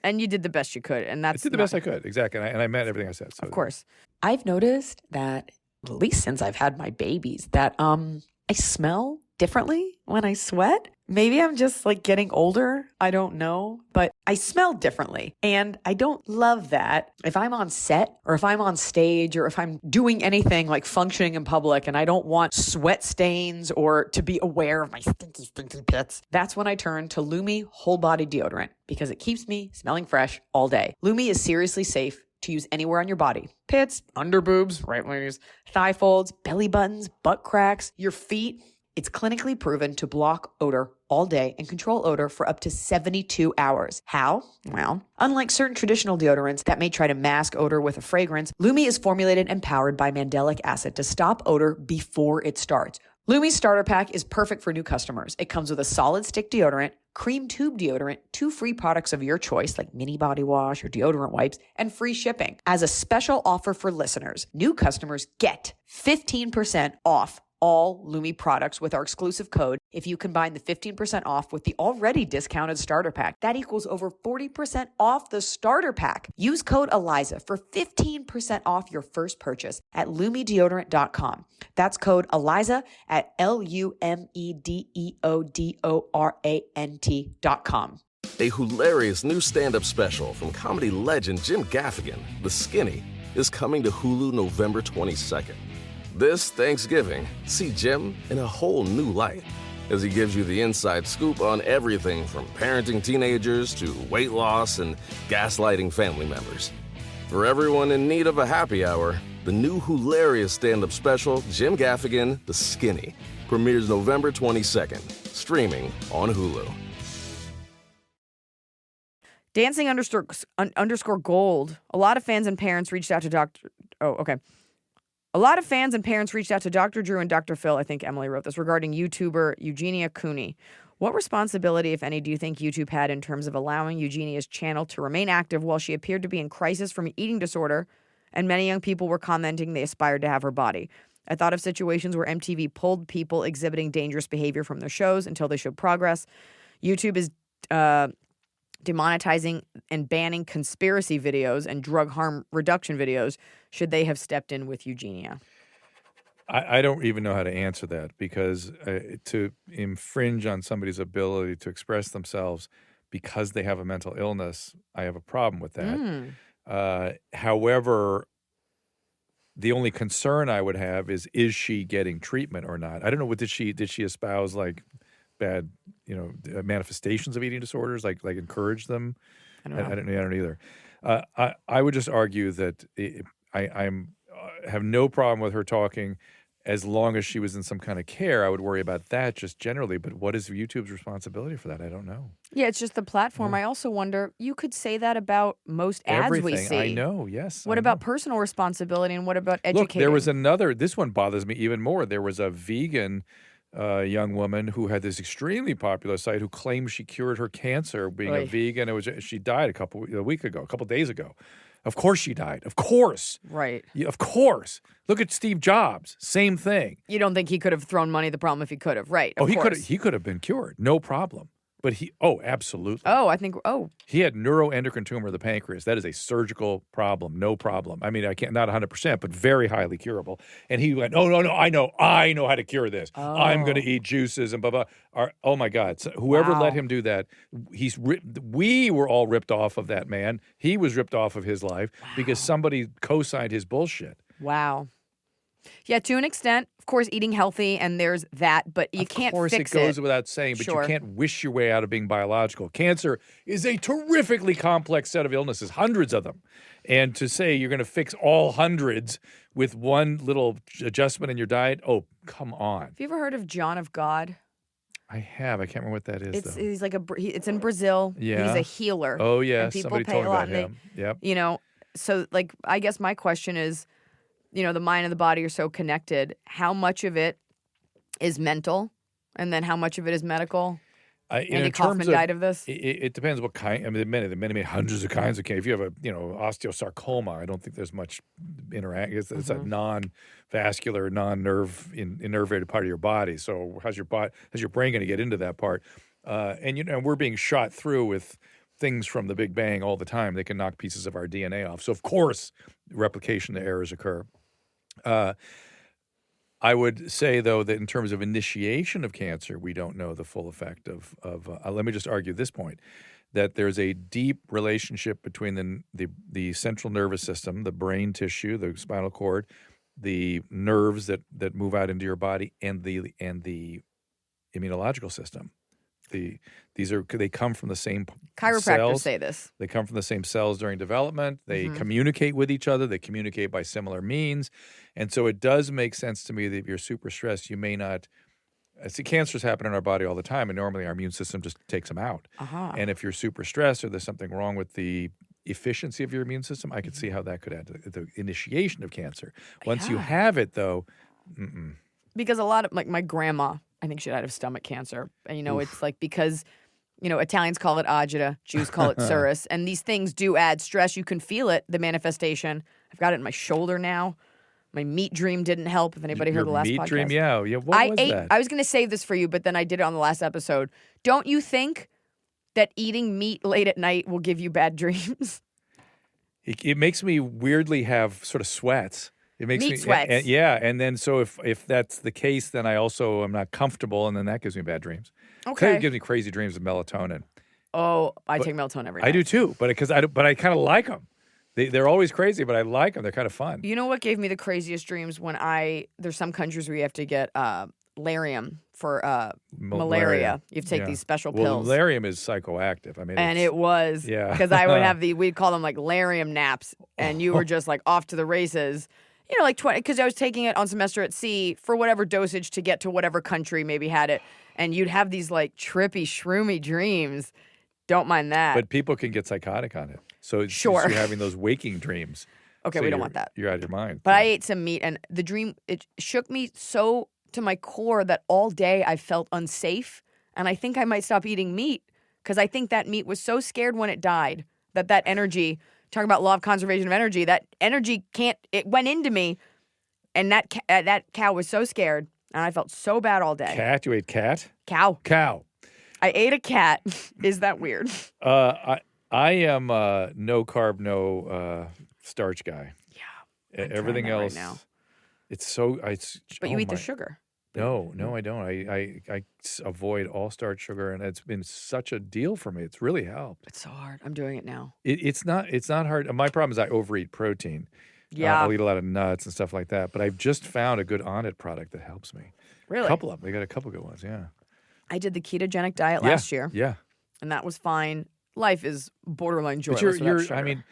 and you did the best you could, and that's I did the best I could, exactly, and I meant everything I said. So. Of course, I've noticed that, at least since I've had my babies, that I smell differently when I sweat. Maybe I'm just like getting older. I don't know, but I smell differently. And I don't love that. If I'm on set or if I'm on stage or if I'm doing anything like functioning in public and I don't want sweat stains or to be aware of my stinky, stinky pits, that's when I turn to Lumi whole body deodorant because it keeps me smelling fresh all day. Lumi is seriously safe to use anywhere on your body. Pits, under boobs, right ladies, thigh folds, belly buttons, butt cracks, your feet. It's clinically proven to block odor all day and control odor for up to 72 hours. How? Well, unlike certain traditional deodorants that may try to mask odor with a fragrance, Lumi is formulated and powered by mandelic acid to stop odor before it starts. Lumi's starter pack is perfect for new customers. It comes with a solid stick deodorant, cream tube deodorant, 2 free products of your choice like mini body wash or deodorant wipes, and free shipping. As a special offer for listeners, new customers get 15% off all Lumi products with our exclusive code. If you combine the 15% off with the already discounted starter pack, that equals over 40% off the starter pack. Use code Iliza for 15% off your first purchase at LumiDeodorant.com. That's code Iliza at LumiDeodorant.com. A hilarious new stand-up special from comedy legend Jim Gaffigan, The Skinny, is coming to Hulu November 22nd. This Thanksgiving, see Jim in a whole new light as he gives you the inside scoop on everything from parenting teenagers to weight loss and gaslighting family members. For everyone in need of a happy hour, the new hilarious stand-up special, Jim Gaffigan, The Skinny, premieres November 22nd, streaming on Hulu. Dancing underscore gold. A lot of fans and parents reached out to Dr. Drew and Dr. Phil, I think Emily wrote this, regarding YouTuber Eugenia Cooney. What responsibility, if any, do you think YouTube had in terms of allowing Eugenia's channel to remain active while she appeared to be in crisis from an eating disorder, and many young people were commenting they aspired to have her body? I thought of situations where MTV pulled people exhibiting dangerous behavior from their shows until they showed progress. YouTube is demonetizing and banning conspiracy videos and drug harm reduction videos. Should they have stepped in with Eugenia? I don't even know how to answer that, because to infringe on somebody's ability to express themselves because they have a mental illness, I have a problem with that. However, the only concern I would have is she getting treatment or not? I don't know. What did she espouse, like bad, manifestations of eating disorders, like encourage them? I don't know. I don't either. I would just argue that I have no problem with her talking as long as she was in some kind of care. I would worry about that just generally. But what is YouTube's responsibility for that? I don't know. Yeah, it's just the platform. I also wonder, you could say that about most ads we see. I know, yes. What about personal responsibility, and what about educating? Look, there was this one bothers me even more. There was a vegan young woman who had this extremely popular site who claimed she cured her cancer being a vegan. She died a week ago, a couple days ago. Of course she died. Of course. Right. Yeah, of course. Look at Steve Jobs. Same thing. You don't think he could have thrown money at the problem if he could have? Right. Of course. He could have been cured. No problem. But absolutely. He had neuroendocrine tumor of the pancreas. That is a surgical problem. No problem. I mean, I can't, not 100%, but very highly curable. And he went, no, I know how to cure this. I'm going to eat juices and blah, blah. Oh my God. So whoever let him do that, we were all ripped off of that man. He was ripped off of his life because somebody co-signed his bullshit. Wow. Yeah, to an extent, of course, eating healthy, and there's that, but you can't fix it. Of course, it goes without saying, but you can't wish your way out of being biological. Cancer is a terrifically complex set of illnesses, hundreds of them. And to say you're going to fix all hundreds with one little adjustment in your diet, oh, come on. Have you ever heard of John of God? I have. I can't remember what that is, though. He's like it's in Brazil. Yeah. He's a healer. Oh, yeah. And people Somebody pay told me a lot. about him. Yep. You know, so like, I guess my question is, you know, the mind and the body are so connected. How much of it is mental, and then how much of it is medical? Andy Kaufman died of this. It depends what kind. I mean, many made hundreds of kinds of cancer. If you have a osteosarcoma, I don't think there's much interaction. It's a non-vascular, non-nerve innervated part of your body. So how's your brain going to get into that part? And we're being shot through with things from the Big Bang all the time. They can knock pieces of our DNA off. So of course, replication errors occur. I would say, though, that in terms of initiation of cancer, we don't know the full effect of let me just argue this point, that there's a deep relationship between the central nervous system, the brain tissue, the spinal cord, the nerves that move out into your body, and the immunological system. They come from the same chiropractors cells. say this. They come from the same cells during development. They communicate with each other. They communicate by similar means. And so it does make sense to me that if you're super stressed, you may not see cancers happen in our body all the time, and normally our immune system just takes them out. And if you're super stressed or there's something wrong with the efficiency of your immune system, I could see how that could add to the initiation of cancer. Once you have it, though, because a lot of, like, my grandma, I think she died of stomach cancer. And, it's like because, Italians call it agita, Jews call it psoas. And these things do add stress. You can feel it, the manifestation. I've got it in my shoulder now. My meat dream didn't help, if anybody heard the last podcast. Meat dream, yeah. What was that? I was going to save this for you, but then I did it on the last episode. Don't you think that eating meat late at night will give you bad dreams? It makes me weirdly have sort of sweats. It makes meat sweats. And then so if that's the case, then I also am not comfortable, and then that gives me bad dreams. Okay. It gives me crazy dreams of melatonin. Oh, I take melatonin every night. I do too, but I kind of like them. They're always crazy, but I like them. They're kind of fun. You know what gave me the craziest dreams? There's some countries where you have to get Lariam for malaria. You have to take these special pills. Well, Lariam is psychoactive. I mean, it was. Yeah. Because I would have we'd call them like Lariam naps, and you were just like off to the races. Like 20, because I was taking it on semester at sea for whatever dosage to get to whatever country maybe had it. And you'd have these like trippy, shroomy dreams. Don't mind that. But people can get psychotic on it. So sure. You're having those waking dreams. Okay, so we don't want that. You're out of your mind. But I ate some meat, and the dream, it shook me so to my core that all day I felt unsafe. And I think I might stop eating meat because I think that meat was so scared when it died that energy, talking about law of conservation of energy, that energy it went into me, and that cow was so scared, and I felt so bad all day. Cat? You ate cat? Cow. I ate a cat. Is that weird? I am no carb, no starch guy. Yeah. Everything else. Right now. But you eat the sugar. No, I don't. I avoid all starch sugar, and it's been such a deal for me. It's really helped. It's so hard. I'm doing it now. It's not hard. My problem is I overeat protein. Yeah. I'll eat a lot of nuts and stuff like that. But I've just found a good Onnit product that helps me. Really? A couple of them. They got a couple good ones, yeah. I did the ketogenic diet last year. Yeah. And that was fine. Life is borderline joyless without sugar. I mean,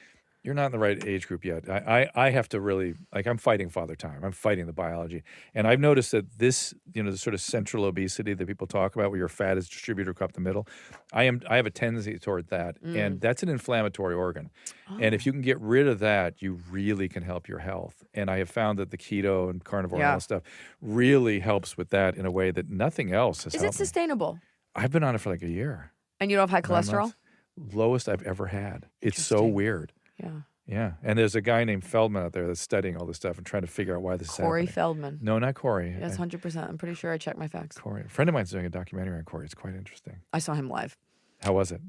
You're not in the right age group yet. I have to really, like, I'm fighting father time. I'm fighting the biology. And I've noticed that this, the sort of central obesity that people talk about where your fat is distributed up the middle, I have a tendency toward that. And that's an inflammatory organ. And if you can get rid of that, you really can help your health. And I have found that the keto and carnivore and all that stuff really helps with that in a way that nothing else has Is helped it sustainable? I've been on it for like a year. And you don't have high 9 cholesterol? months. Lowest I've ever had. It's so weird. Yeah. Yeah. And there's a guy named Feldman out there that's studying all this stuff and trying to figure out why this is Corey happening. Feldman. No, not Corey. Yes, 100%. I'm pretty sure I checked my facts. Corey. A friend of mine's doing a documentary on Corey. It's quite interesting. I saw him live. How was it?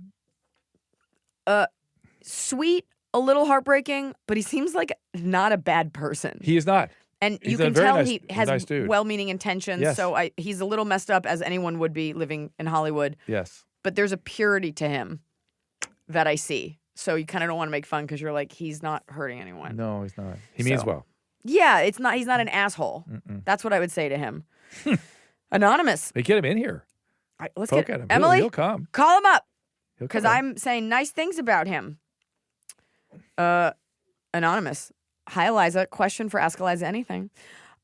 Sweet, a little heartbreaking, but he seems like not a bad person. He is not. And He's you a can very tell nice- he he's a has nice dude. well-meaning intentions. Yes. So he's a little messed up, as anyone would be living in Hollywood. Yes. But there's a purity to him that I see. So you kind of don't want to make fun because you're like, he's not hurting anyone. No, he's not. He means So- well. Yeah, he's not an asshole. That's what I would say to him. Anonymous. Hey, get him in here. All right, let's Poke get at him. Emily. He'll come. Call him up He'll because come. I'm saying nice things about him. Anonymous. Hi, Eliza. Question for Ask Eliza Anything.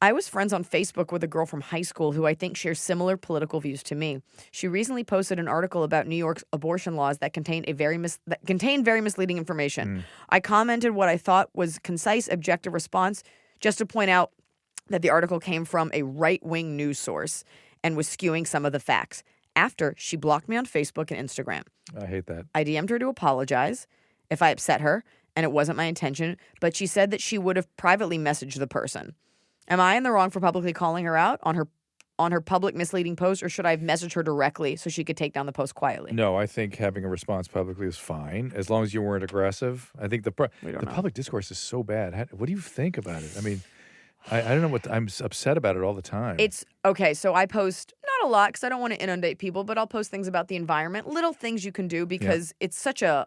I was friends on Facebook with a girl from high school who I think shares similar political views to me. She recently posted an article about New York's abortion laws that contained very misleading information. I commented what I thought was concise, objective response, just to point out that the article came from a right-wing news source and was skewing some of the facts. After, she blocked me on Facebook and Instagram. I hate that. I DM'd her to apologize if I upset her, and it wasn't my intention, but she said that she would have privately messaged the person. Am I in the wrong for publicly calling her out on her public misleading post, or should I have messaged her directly so she could take down the post quietly? No, I think having a response publicly is fine as long as you weren't aggressive. I think the public discourse is so bad. What do you think about it? I mean, I don't know what I'm upset about it all the time. It's okay. So I post not a lot because I don't want to inundate people, but I'll post things about the environment, little things you can do because it's such an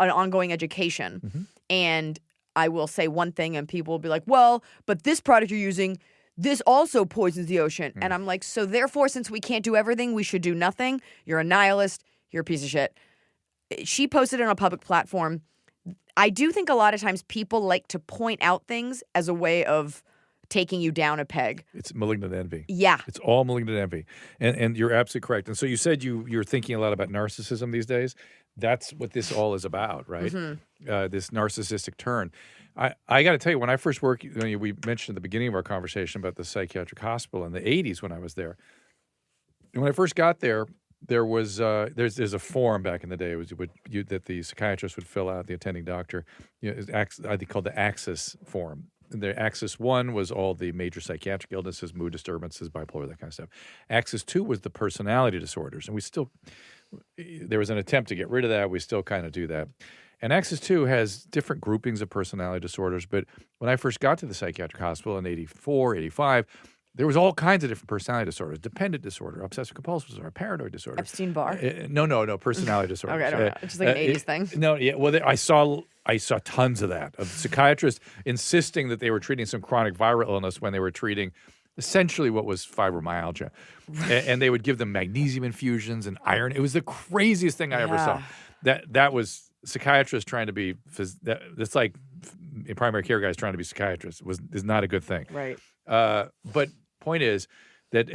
ongoing education. And I will say one thing and people will be like, well, but this product you're using, this also poisons the ocean. And I'm like, so therefore, since we can't do everything, we should do nothing. You're a nihilist. You're a piece of shit. She posted it on a public platform. I do think a lot of times people like to point out things as a way of taking you down a peg. It's malignant envy. Yeah. It's all malignant envy. And you're absolutely correct. And so you said you're thinking a lot about narcissism these days. That's what this all is about, right? This narcissistic turn. I got to tell you, when I first worked, we mentioned at the beginning of our conversation about the psychiatric hospital in the 80s when I was there. And when I first got there, there was there's a form back in the day that the psychiatrist would fill out, the attending doctor. I think called the Axis form. The Axis 1 was all the major psychiatric illnesses, mood disturbances, bipolar, that kind of stuff. Axis 2 was the personality disorders, and there was an attempt to get rid of that. We still kind of do that. And Axis 2 has different groupings of personality disorders, but when I first got to the psychiatric hospital in 84, 85, there was all kinds of different personality disorders: dependent disorder, obsessive compulsive disorder, paranoid disorder. Epstein-Barr? No, personality disorder. Okay, I don't know. It's just like an 80s thing. No, yeah. Well, I saw tons of that, of psychiatrists insisting that they were treating some chronic viral illness when they were treating essentially what was fibromyalgia. And they would give them magnesium infusions and iron. It was the craziest thing I ever saw. That was psychiatrists trying to be, that's like primary care guys trying to be psychiatrists is not a good thing. Right. But point is that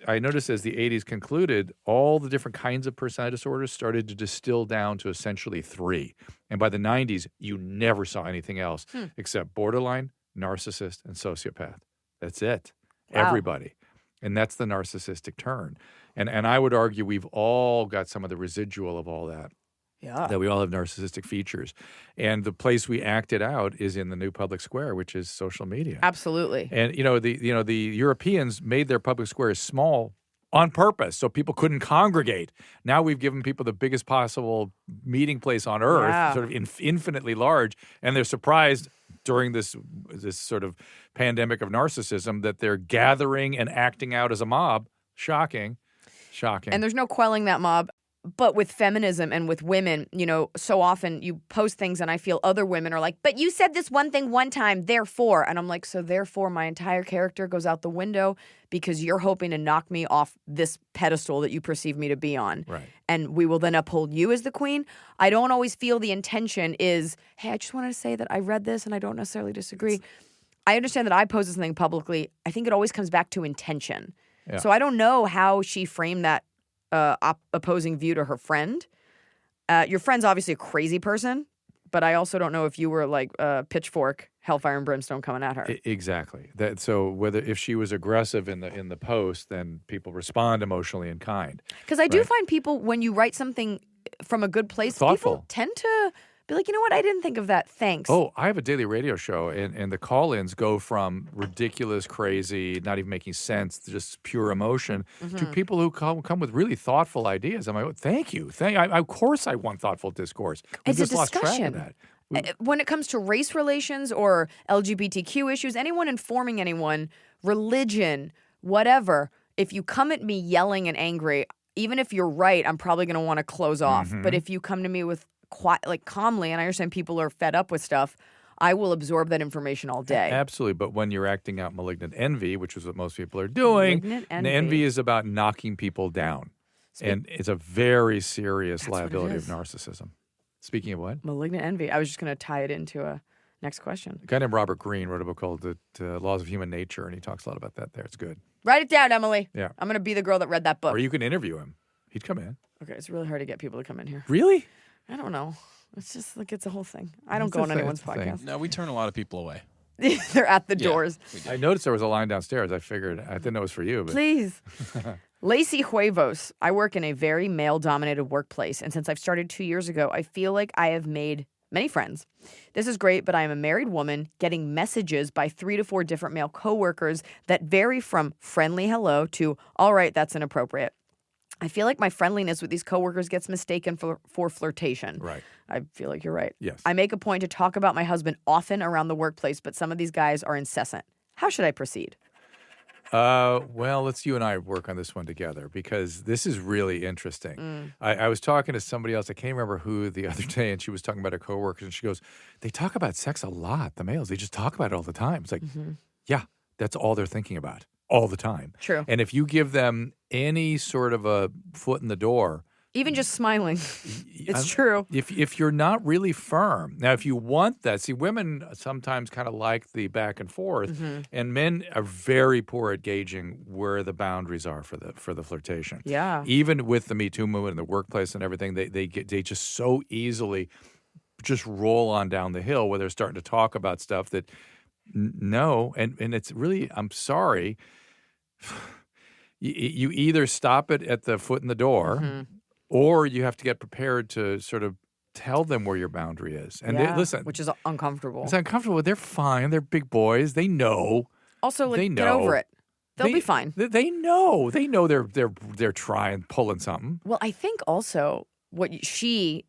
I noticed as the 80s concluded, all the different kinds of personality disorders started to distill down to essentially 3. And by the 90s, you never saw anything else except borderline, narcissist, and sociopath. That's it. Wow. Everybody. And that's the narcissistic turn. And I would argue we've all got some of the residual of all that. Yeah. That we all have narcissistic features. And the place we act it out is in the new public square, which is social media. Absolutely. And the Europeans made their public squares small on purpose so people couldn't congregate. Now we've given people the biggest possible meeting place on earth, sort of infinitely large, and they're surprised during this sort of pandemic of narcissism that they're gathering and acting out as a mob. Shocking. And there's no quelling that mob. But with feminism and with women, so often you post things and I feel other women are like, but you said this one thing one time, therefore. And I'm like, so therefore my entire character goes out the window because you're hoping to knock me off this pedestal that you perceive me to be on. Right. And we will then uphold you as the queen. I don't always feel the intention is, hey, I just wanted to say that I read this and I don't necessarily disagree. I understand that I posted something publicly. I think it always comes back to intention. Yeah. So I don't know how she framed that opposing view to her friend. Your friend's obviously a crazy person, but I also don't know if you were like pitchfork, hellfire and brimstone coming at her. Exactly. So if she was aggressive in the post, then people respond emotionally in kind. Because I do find people, when you write something from a good place, Thoughtful. people tend to be like, you know what? I didn't think of that. Thanks. Oh, I have a daily radio show, and the call-ins go from ridiculous, crazy, not even making sense, just pure emotion, to people who come with really thoughtful ideas. I'm like, oh, thank you. Of course I want thoughtful discourse. We It's just a lost track of discussion. that. When it comes to race relations or LGBTQ issues, anyone informing anyone, religion, whatever, if you come at me yelling and angry, even if you're right, I'm probably going to want to close off. But if you come to me with calmly, and I understand people are fed up with stuff, I will absorb that information all day. Absolutely. But when you're acting out malignant envy, which is what most people are doing, Malignant and envy. envy is about knocking people down. And it's a very serious That's what it liability of is. narcissism. Speaking of what? Malignant envy. I was just going to tie it into a next question. A guy named Robert Greene wrote a book called The Laws of Human Nature, and he talks a lot about that there. It's good. Write it down, Emily. Yeah. I'm going to be the girl that read that book. Or you can interview him. He'd come in. Okay, it's really hard to get people to come in here. Really? I don't know. It's just like it's a whole thing. I don't It's go a on thing, anyone's it's a thing. podcast. No, we turn a lot of people away. They're at the Yeah. doors. I noticed there was a line downstairs. I didn't know it was for you. But Please. Lacey Huevos. I work in a very male-dominated workplace, and since I've started 2 years ago, I feel like I have made many friends. This is great, but I am a married woman getting messages by 3 to 4 different male coworkers that vary from friendly hello to, all right, that's inappropriate. I feel like my friendliness with these coworkers gets mistaken for flirtation. Right. I feel like you're right. Yes. I make a point to talk about my husband often around the workplace, but some of these guys are incessant. How should I proceed? Well, let's you and I work on this one together because this is really interesting. I was talking to somebody else. I can't remember who the other day, and she was talking about her coworkers, and she goes, they talk about sex a lot, the males. They just talk about it all the time. It's like, yeah, that's all they're thinking about all the time. True. And if you give them any sort of a foot in the door, Even just smiling. It's I'm- true. If you're not really firm, now if you want that, see, women sometimes kind of like the back and forth, and men are very poor at gauging where the boundaries are for the flirtation. Yeah. Even with the Me Too movement in the workplace and everything, they just so easily just roll on down the hill where they're starting to talk about stuff that no, and it's really, I'm sorry, you either stop it at the foot in the door. Or you have to get prepared to sort of tell them where your boundary is. And Yeah, listen, which is uncomfortable. it's uncomfortable. They're fine. They're big boys. They know. Also, like, they get over know. it. They'll be fine. They know. They know they're trying, pulling something. Well, I think also what she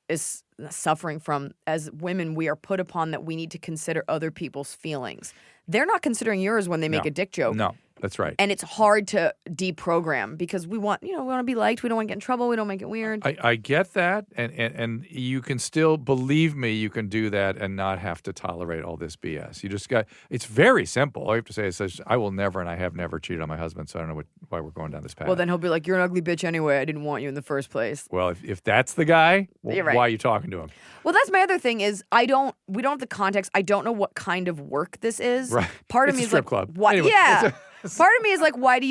is suffering from, as women, we are put upon that we need to consider other people's feelings. They're not considering yours when they make No. a dick joke. No, that's right. And it's hard to deprogram because we want to be liked. We don't want to get in trouble. We don't make it weird. I get that, and you can still, believe me, you can do that and not have to tolerate all this BS. You just got, it's very simple. All you have to say is, I will never and I have never cheated on my husband, so I don't know why we're going down this path. Well, then he'll be like, you're an ugly bitch anyway. I didn't want you in the first place. Well, if that's the guy, You're right. why are you talking to him? Well, that's my other thing is we don't have the context. I don't know what kind of work this is. Right. Part of It's me a is strip like, club. Why? Anyway, Yeah. Part of me is like, why do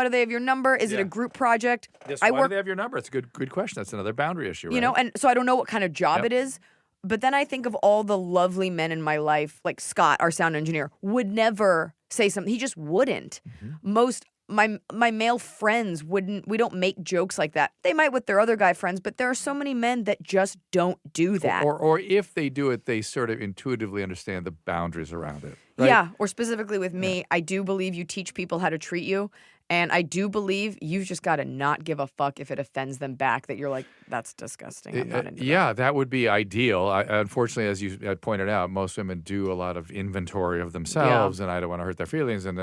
they have your number? Is it Yeah. a group project? Yes, I why work, do they have your number? It's a good question. That's another boundary issue, right? and so I don't know what kind of job Yep. it is. But then I think of all the lovely men in my life, like Scott, our sound engineer, would never say something. He just wouldn't. Most my male friends wouldn't. We don't make jokes like that. They might with their other guy friends, but there are so many men that just don't do that. Or if they do it, they sort of intuitively understand the boundaries around it. Right? Yeah, or specifically with me, I do believe you teach people how to treat you. And I do believe you've just got to not give a fuck if it offends them back, that you're like, that's disgusting. I'm not into Yeah, that would be ideal. Unfortunately, as you had pointed out, most women do a lot of inventory of themselves, and I don't want to hurt their feelings, and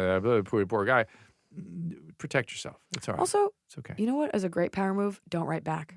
poor guy. protect yourself. It's all right. Also, it's okay. you know what is a great power move? Don't write back.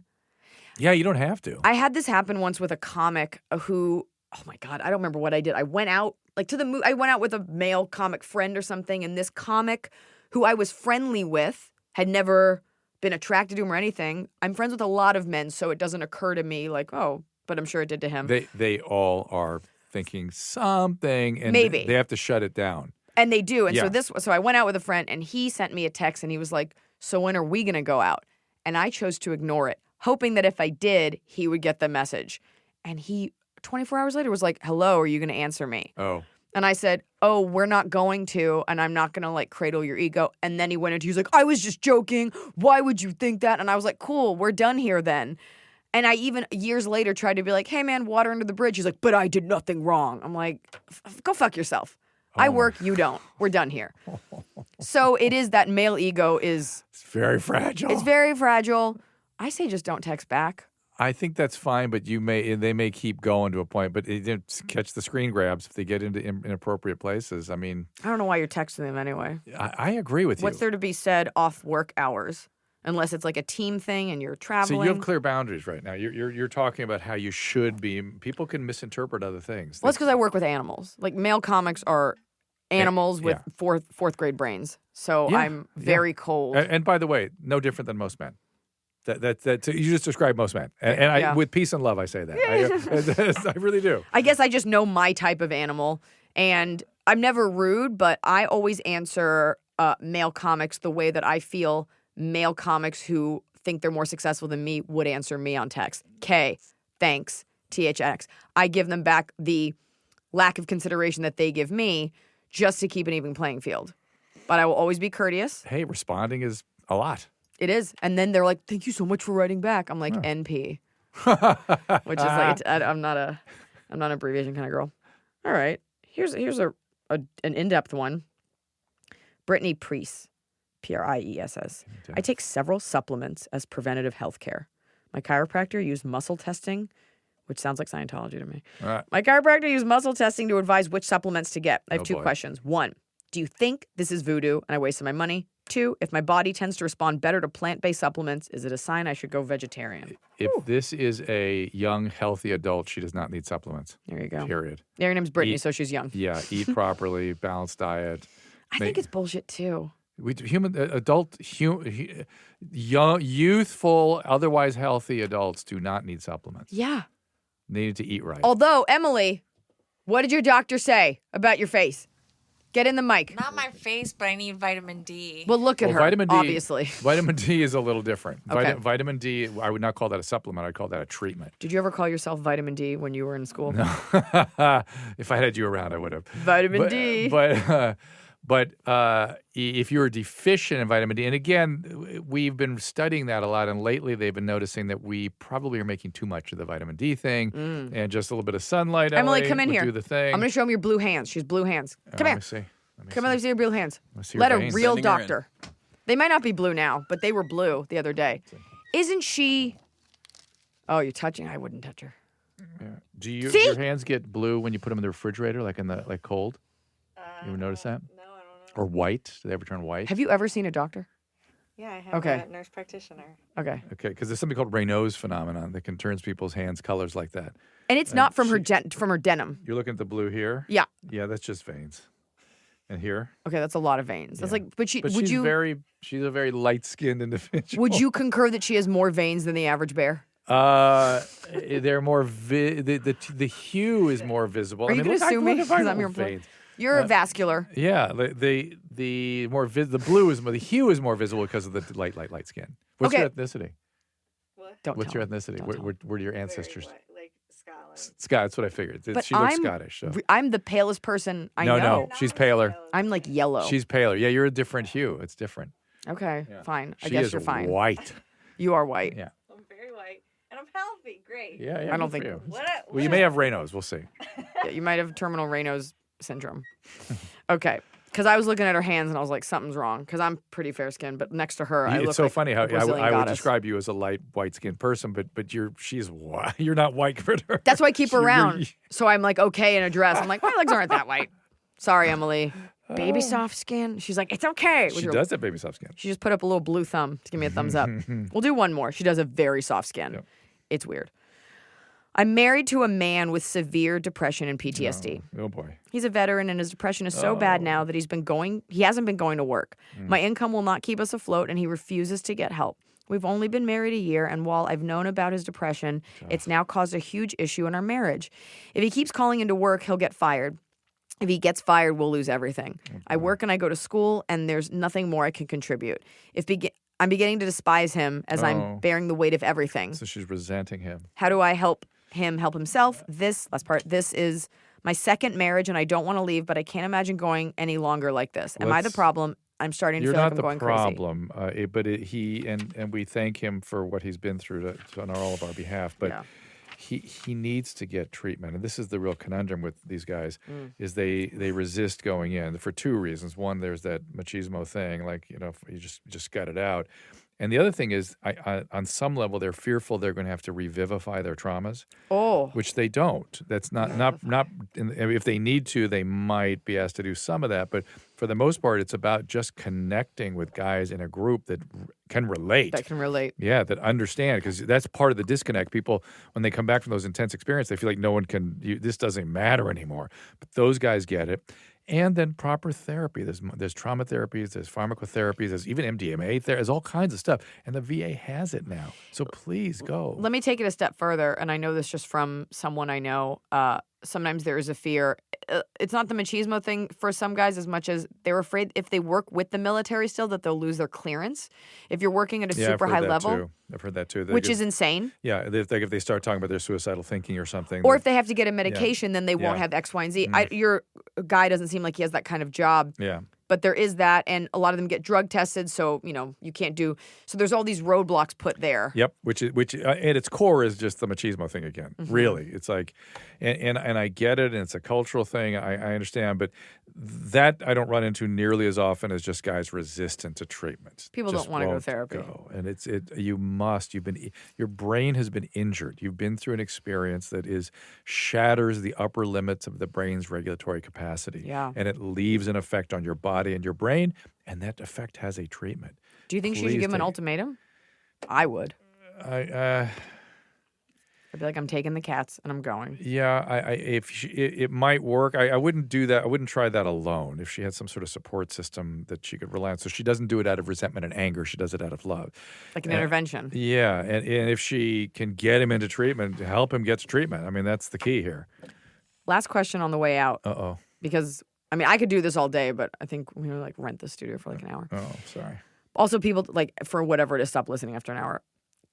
Yeah, you don't have to. I had this happen once with a comic who, oh my God, I don't remember what I did. I went out to the movie. I went out with a male comic friend or something, and this comic who I was friendly with had never been attracted to him or anything. I'm friends with a lot of men, so it doesn't occur to me like, oh, but I'm sure it did to him. They all are thinking something, and Maybe. they have to shut it down. And they do. And Yeah. so I went out with a friend, and he sent me a text, and he was like, so when are we going to go out? And I chose to ignore it, hoping that if I did, he would get the message. And he, 24 hours later, was like, hello, are you going to answer me? Oh. And I said, oh, we're not going to, and I'm not going to, like, cradle your ego. And then he went into, he was like, I was just joking. Why would you think that? And I was like, cool, we're done here then. And I even, years later, tried to be like, hey, man, water under the bridge. He's like, but I did nothing wrong. I'm like, go fuck yourself. I work, you don't. We're done here. So it is that male ego is... It's very fragile. It's very fragile. I say just don't text back. I think that's fine, but they may keep going to a point, but it didn't catch the screen grabs if they get into inappropriate places. I mean... I don't know why you're texting them anyway. I agree with you. What's there to be said off work hours? Unless it's like a team thing and you're traveling. So you have clear boundaries right now. You're talking about how you should be. People can misinterpret other things. Well, it's because I work with animals. Like male comics are animals with fourth grade brains. So I'm very cold. And by the way, no different than most men. That you just described most men, and I with peace and love I say that. I really do. I guess I just know my type of animal, and I'm never rude, but I always answer male comics the way that I feel male comics who think they're more successful than me would answer me on text. K, thanks, THX. I give them back the lack of consideration that they give me just to keep an even playing field. But I will always be courteous. Hey, responding is a lot. It is. And then they're like, thank you so much for writing back. I'm like, NP. Which is like, I'm not an abbreviation kind of girl. All right. Here's an in-depth one. Brittany Priest. Priess. Okay. I take several supplements as preventative health care. My chiropractor used muscle testing, which sounds like Scientology to me. My chiropractor used muscle testing to advise which supplements to get. I have two questions. One, do you think this is voodoo and I wasted my money? Two, if my body tends to respond better to plant-based supplements, is it a sign I should go vegetarian? If this is a young, healthy adult, she does not need supplements. There you go. Period. Yeah, her name's Brittany, so she's young. Yeah, eat properly, balanced diet. I think it's bullshit, too. Young, youthful, otherwise healthy adults do not need supplements. Yeah. They need to eat right. Although, Emily, what did your doctor say about your face? Get in the mic. Not my face, but I need vitamin D. Well, look at her, vitamin D, obviously. Vitamin D is a little different. Okay. Vitamin D, I would not call that a supplement. I'd call that a treatment. Did you ever call yourself Vitamin D when you were in school? No. If I had you around, I would have. Vitamin D. But if you're deficient in vitamin D, and again, we've been studying that a lot, and lately they've been noticing that we probably are making too much of the vitamin D thing, and just a little bit of sunlight. Emily, come in would here. Do the thing. I'm going to show him your blue hands. She has blue hands. Come here. Let me see. Come here. Let me see your blue hands. See your Let a veins. real Sending her in. doctor. They might not be blue now, but they were blue the other day. Isn't she? Oh, you're touching. I wouldn't touch her. Yeah. Do your See? hands get blue when you put them in the refrigerator, like cold? You ever notice that? No, I don't know. Or white? Do they ever turn white? Have you ever seen a doctor? Yeah, I have Okay. a nurse practitioner. Okay. Okay, because there's something called Raynaud's phenomenon that can turn people's hands colors like that. And it's not from from her denim. You're looking at the blue here. Yeah. Yeah, that's just veins. And here. Okay, that's a lot of veins. That's Yeah. like, but She's a very light-skinned individual. would you concur that she has more veins than the average bear? They're more the hue is more visible. Are you going to sue me? Because Because I'm your employee. You're a vascular. Yeah, the more the blue is more, the hue is more visible because of the light skin. What's your ethnicity? Don't What's tell your me. ethnicity? Don't tell me. Where do your ancestors? Like Scotland. Scott. That's what I figured. But She looks I'm Scottish. So. I'm the palest person I No, know. she's paler. I'm like yellow. She's paler. Yeah, you're a different hue. It's different. Okay, Yeah. fine. I She guess is you're fine. white. You are white. Yeah. I'm very white, and I'm healthy. Great. Yeah. I don't good for think- you. What You may have Raynaud's. We'll see. Yeah, you might have terminal Raynaud's syndrome. Okay. Because I was looking at her hands and I was like, something's wrong. Because I'm pretty fair skinned, but next to her, I look It's so like funny a how Brazilian I would goddess. describe you as a light white skinned person, but she's white. You're not white compared to her. That's why I keep her You're- around. So I'm like okay in a dress. I'm like, my legs aren't that white. Sorry, Emily. Baby soft skin. She's like, it's okay. She does have baby soft skin. She just put up a little blue thumb to give me a thumbs up. We'll do one more. She does have very soft skin. Yep. It's weird. I'm married to a man with severe depression and PTSD. Oh boy. He's a veteran and his depression is so bad now that he hasn't been going to work. My income will not keep us afloat and he refuses to get help. We've only been married a year, and while I've known about his depression, it's now caused a huge issue in our marriage. If he keeps calling into work, he'll get fired. If he gets fired, we'll lose everything. I work and I go to school, and there's nothing more I can contribute. I'm beginning to despise him as I'm bearing the weight of everything. So she's resenting him. How do I help him help himself? This is my second marriage, and I don't want to leave, but I can't imagine going any longer like this. Am I the problem? I'm starting to feel like I'm going crazy. You're not the problem, he and we thank him for what he's been through on all of our behalf. But he needs to get treatment, and this is the real conundrum with these guys: is they resist going in for two reasons. One, there's that machismo thing, like you just gut it out. And the other thing is, on some level, they're fearful they're going to have to revivify their traumas, which they don't. That's not. If they need to, they might be asked to do some of that. But for the most part, it's about just connecting with guys in a group that can relate. Yeah, that understand, because that's part of the disconnect. People, when they come back from those intense experiences, they feel like no one can. This doesn't matter anymore. But those guys get it. And then proper therapy. There's trauma therapies, there's pharmacotherapies, there's even MDMA there's all kinds of stuff. And the VA has it now. So please go. Let me take it a step further, and I know this just from someone I know. Sometimes there is a fear. It's not the machismo thing for some guys as much as they're afraid if they work with the military still that they'll lose their clearance. If you're working at a super high level. Too. I've heard that too. Which is insane. Yeah, if they start talking about their suicidal thinking or something. Or if they have to get a medication, then they won't have X, Y, and Z. Your guy doesn't seem like he has that kind of job. Yeah. But there is that, and a lot of them get drug tested, so you can't do. So there's all these roadblocks put there. Yep, which at its core is just the machismo thing again. Really, it's like, and I get it, and it's a cultural thing. I understand, but that I don't run into nearly as often as just guys resistant to treatment. People just don't want to go to therapy. And you must. Your brain has been injured. You've been through an experience that shatters the upper limits of the brain's regulatory capacity. Yeah, and it leaves an effect on your body and your brain, and that effect has a treatment. Do you think she should give him an ultimatum? I would. I'd be like, I'm taking the cats and I'm going. Yeah, it might work. I wouldn't do that. I wouldn't try that alone. If she had some sort of support system that she could rely on, so she doesn't do it out of resentment and anger. She does it out of love, like an intervention. Yeah, and if she can get him into treatment, help him get to treatment. I mean, that's the key here. Last question on the way out. Uh-oh. Because I could do this all day, but I think we would rent the studio for an hour. Oh, sorry. Also, people for whatever to stop listening after an hour.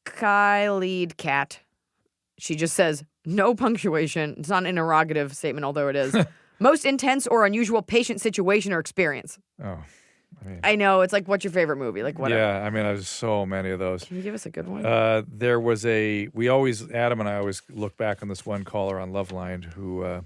Kylie Cat. She just says no punctuation. It's not an interrogative statement, although it is. Most intense or unusual patient situation or experience. Oh, I know. It's like, what's your favorite movie? Like, whatever. Yeah, there's so many of those. Can you give us a good one? There was Adam and I always look back on this one caller on Loveline who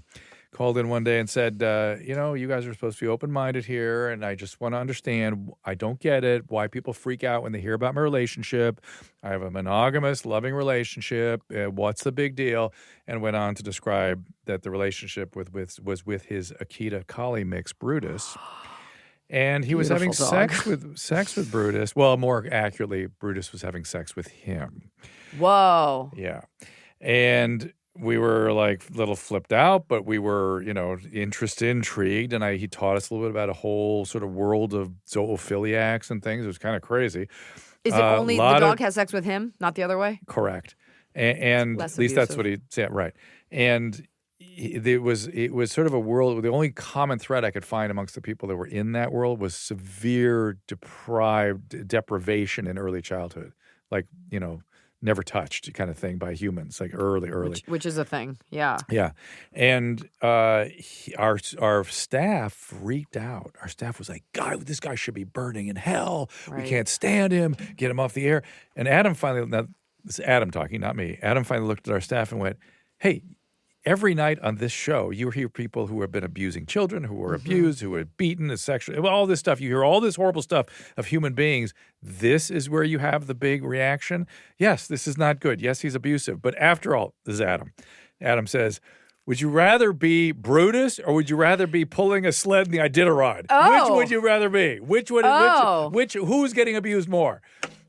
called in one day and said, you guys are supposed to be open-minded here, and I just want to understand, I don't get it, why people freak out when they hear about my relationship. I have a monogamous, loving relationship. What's the big deal? And went on to describe that the relationship was with his Akita Collie mix, Brutus. And he was having sex with Brutus. Well, more accurately, Brutus was having sex with him. Whoa. Yeah. And we were like a little flipped out, but we were, intrigued. And he taught us a little bit about a whole sort of world of zoophiliacs and things. It was kind of crazy. Is it only the dog has sex with him, not the other way? Correct. And at least that's what he said. Right. And it was sort of a world. The only common thread I could find amongst the people that were in that world was severe deprivation in early childhood. Like, never touched kind of thing by humans, like early. Which is a thing, yeah. Yeah. And our staff freaked out. Our staff was like, God, this guy should be burning in hell. Right. We can't stand him. Get him off the air. And Adam finally, now this is Adam talking, not me. Adam finally looked at our staff and went, hey, every night on this show, you hear people who have been abusing children, who were abused, who were beaten, sexually, all this stuff. You hear all this horrible stuff of human beings. This is where you have the big reaction. Yes, this is not good. Yes, he's abusive. But after all, this is Adam. Adam says, Would you rather be Brutus or would you rather be pulling a sled in the Iditarod? Oh. Which would you rather be? Who's getting abused more?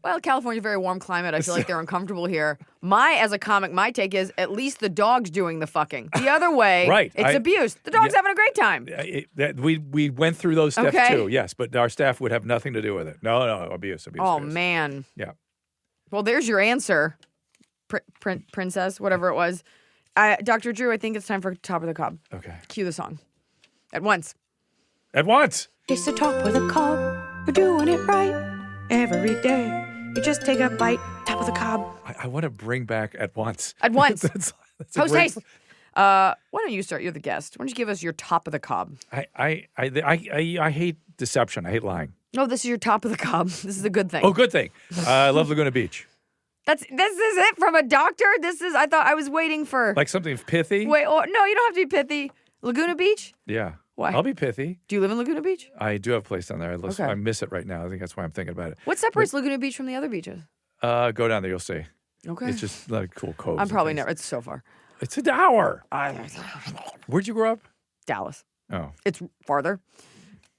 Well, California's a very warm climate. I feel like they're uncomfortable here. As a comic, my take is at least the dog's doing the fucking. The other way, Right. it's abuse. The dog's having a great time. We went through those steps Okay. too, yes, but our staff would have nothing to do with it. No, abuse. Oh, abuse. man. Yeah. Well, there's your answer, princess, whatever it was. Dr. Drew, I think it's time for Top of the Cob. Okay. Cue the song. At once. At once. It's the top of the cob. We're doing it right every day. You just take a bite, top of the cob. I want to bring back at once. At once. That's a Post great- haste. Why don't you start? You're the guest. Why don't you give us your top of the cob? I hate deception. I hate lying. No, this is your top of the cob. This is a good thing. Oh, good thing. I love Laguna Beach. This is it from a doctor? I thought I was waiting for. Like something pithy. Wait, no, you don't have to be pithy. Laguna Beach? Yeah. Why? I'll be pithy. Do you live in Laguna Beach? I do have a place down there. Okay. I miss it right now. I think that's why I'm thinking about it. What separates Laguna Beach from the other beaches? Go down there. You'll see. Okay. It's just like cool coves. I'm and probably things. never. It's so far. It's an hour. Where'd you grow up? Dallas. Oh. It's farther.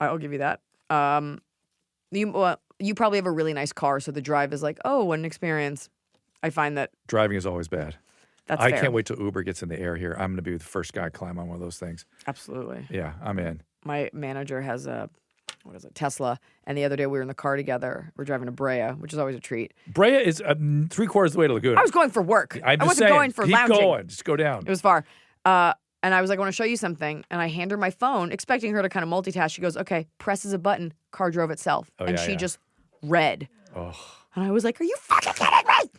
I'll give you that. You probably have a really nice car, so the drive is like, oh, what an experience. I find that Driving is always bad. that's I fair. can't wait till Uber gets in the air here. I'm going to be the first guy to climb on one of those things. Absolutely. Yeah, I'm in. My manager has a Tesla, and the other day we were in the car together. We're driving to Brea, which is always a treat. Brea is 3/4 of the way to Laguna. I was going for work. I'm I just wasn't saying, going for keep lounging. going. Just go down. It was far. And I was like, I want to show you something. And I hand her my phone, expecting her to kind of multitask. She goes, okay, presses a button. Car drove itself. Oh, and yeah, she yeah. just read. Oh. And I was like, are you fucking kidding me?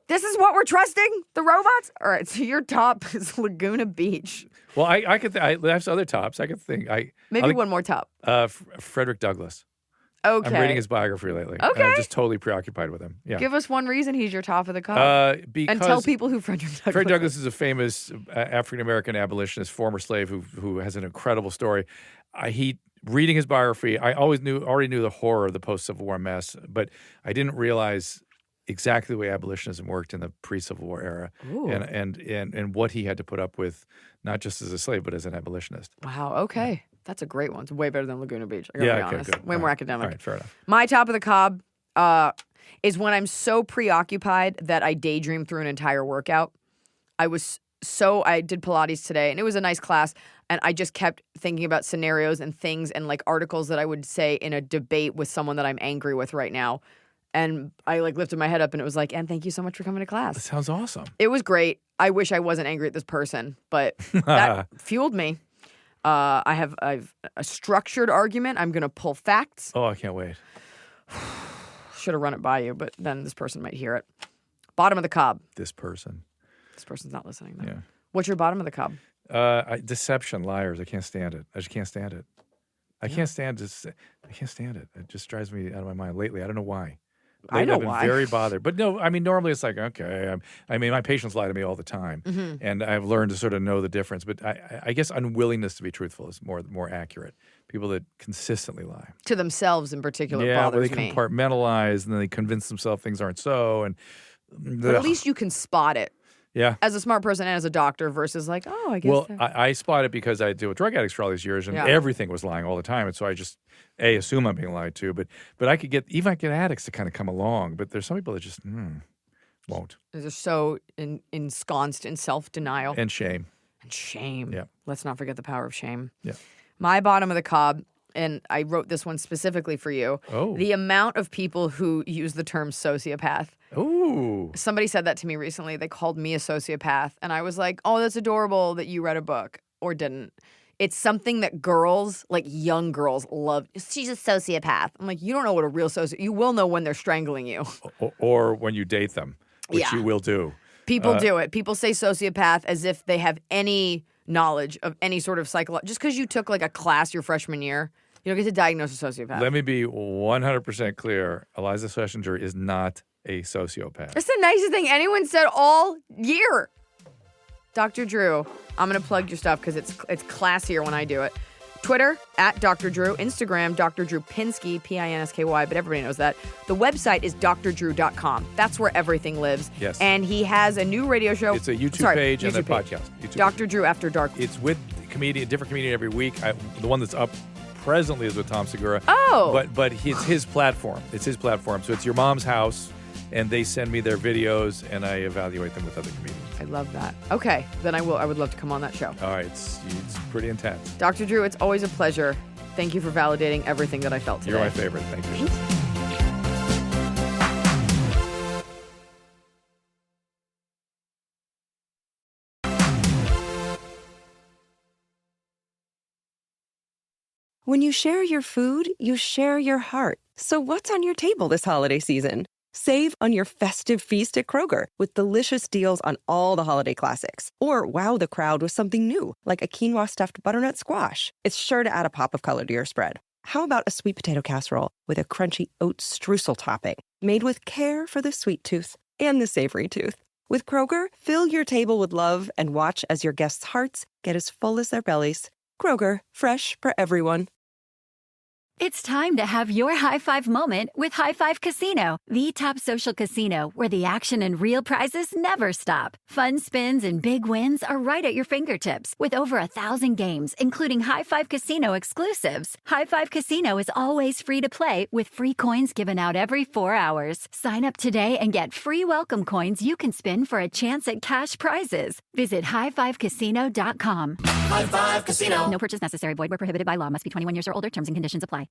This is what we're trusting? The robots? All right, so your top is Laguna Beach. Well, I could. I have other tops. I could think. Maybe one more top. Frederick Douglass. Okay. I'm reading his biography lately. And Okay. I'm just totally preoccupied with him. Yeah. Give us one reason he's your top of the cup. Because and tell people who Frederick Douglass Frederick Douglass is a famous African American abolitionist, former slave who has an incredible story. Reading his biography, I already knew the horror of the post-Civil War mess, but I didn't realize exactly the way abolitionism worked in the pre-Civil War era, and what he had to put up with, not just as a slave but as an abolitionist. Wow, okay. That's a great one. It's way better than Laguna Beach. I gotta be honest. good. Way All more right. academic. All right, fair enough. My top of the cob is when I'm so preoccupied that I daydream through an entire workout. I did Pilates today, and it was a nice class, and I just kept thinking about scenarios and things and like articles that I would say in a debate with someone that I'm angry with right now. And I like lifted my head up, and it was like, and thank you so much for coming to That class. sounds awesome. It was great. I wish I wasn't angry at this person, but that fueled me. I've a structured argument. I'm going to pull facts. Oh, I can't wait. Should have run it by you, but then this person might hear it. Bottom of the cob. This person. This person's not listening, though. Yeah. What's your bottom of the cob? Deception, liars. I can't stand it. I just can't stand it. I can't stand it. I can't stand it. It just drives me out of my mind lately. I don't know why. I know I've been why. very bothered. But no, I mean, normally it's like, okay. My patients lie to me all the time. Mm-hmm. And I've learned to sort of know the difference. But I guess unwillingness to be truthful is more accurate. People that consistently lie. To themselves in particular Yeah, where bothers they me. compartmentalize and then they convince themselves things aren't so. And But at least you can spot it yeah. as a smart person and as a doctor versus like, oh, I guess. Well, they're- I spot it because I deal with drug addicts for all these years, and Yeah. everything was lying all the time. And so I just assume I'm being lied to. But I could get addicts to kind of come along. But there's some people that just won't. They're so ensconced in self-denial And shame. and shame. Yeah. Let's not forget the power of shame. Yeah. My bottom of the cob, and I wrote this one specifically for you. Oh. The amount of people who use the term sociopath. Ooh. Somebody said that to me recently. They called me a sociopath. And I was like, oh, that's adorable that you read a book or didn't. It's something that girls, like young girls, love. She's a sociopath. I'm like, you don't know what a real sociopath. You will know when they're strangling you. Or when you date them, which Yeah. you will do. People do it. People say sociopath as if they have any knowledge of any sort of psychology. Just because you took like a class your freshman year, you don't get to diagnose a sociopath. Let me be 100% clear. Iliza Schlesinger is not a sociopath. That's the nicest thing anyone said all year. Dr. Drew, I'm going to plug your stuff because it's classier when I do it. Twitter, at Dr. Drew. Instagram, Dr. Drew Pinsky, Pinsky, but everybody knows that. The website is drdrew.com. That's where everything lives. Yes. And he has a new radio show. It's a YouTube page and a podcast. Dr. Drew After Dark. It's with a different comedian every week. The one that's up presently is with Tom Segura. Oh. But it's his platform. It's his platform. So it's your mom's house, and they send me their videos, and I evaluate them with other comedians. I love that. Okay, then I would love to come on that show. All right, it's pretty intense. Dr. Drew, it's always a pleasure. Thank you for validating everything that I felt today. You're my favorite. Thank you. When you share your food, you share your heart. So what's on your table this holiday season? Save on your festive feast at Kroger with delicious deals on all the holiday classics. Or wow the crowd with something new, like a quinoa stuffed butternut squash. It's sure to add a pop of color to your spread. How about a sweet potato casserole with a crunchy oat streusel topping? Made with care for the sweet tooth and the savory tooth. With Kroger, fill your table with love and watch as your guests' hearts get as full as their bellies. Kroger, fresh for everyone. It's time to have your high five moment with High Five Casino, the top social casino where the action and real prizes never stop. Fun spins and big wins are right at your fingertips with over 1,000 games, including High Five Casino exclusives. High Five Casino is always free to play with free coins given out every 4 hours. Sign up today and get free welcome coins you can spin for a chance at cash prizes. Visit highfivecasino.com. High Five Casino. No purchase necessary. Void where prohibited by law. Must be 21 years or older. Terms and conditions apply.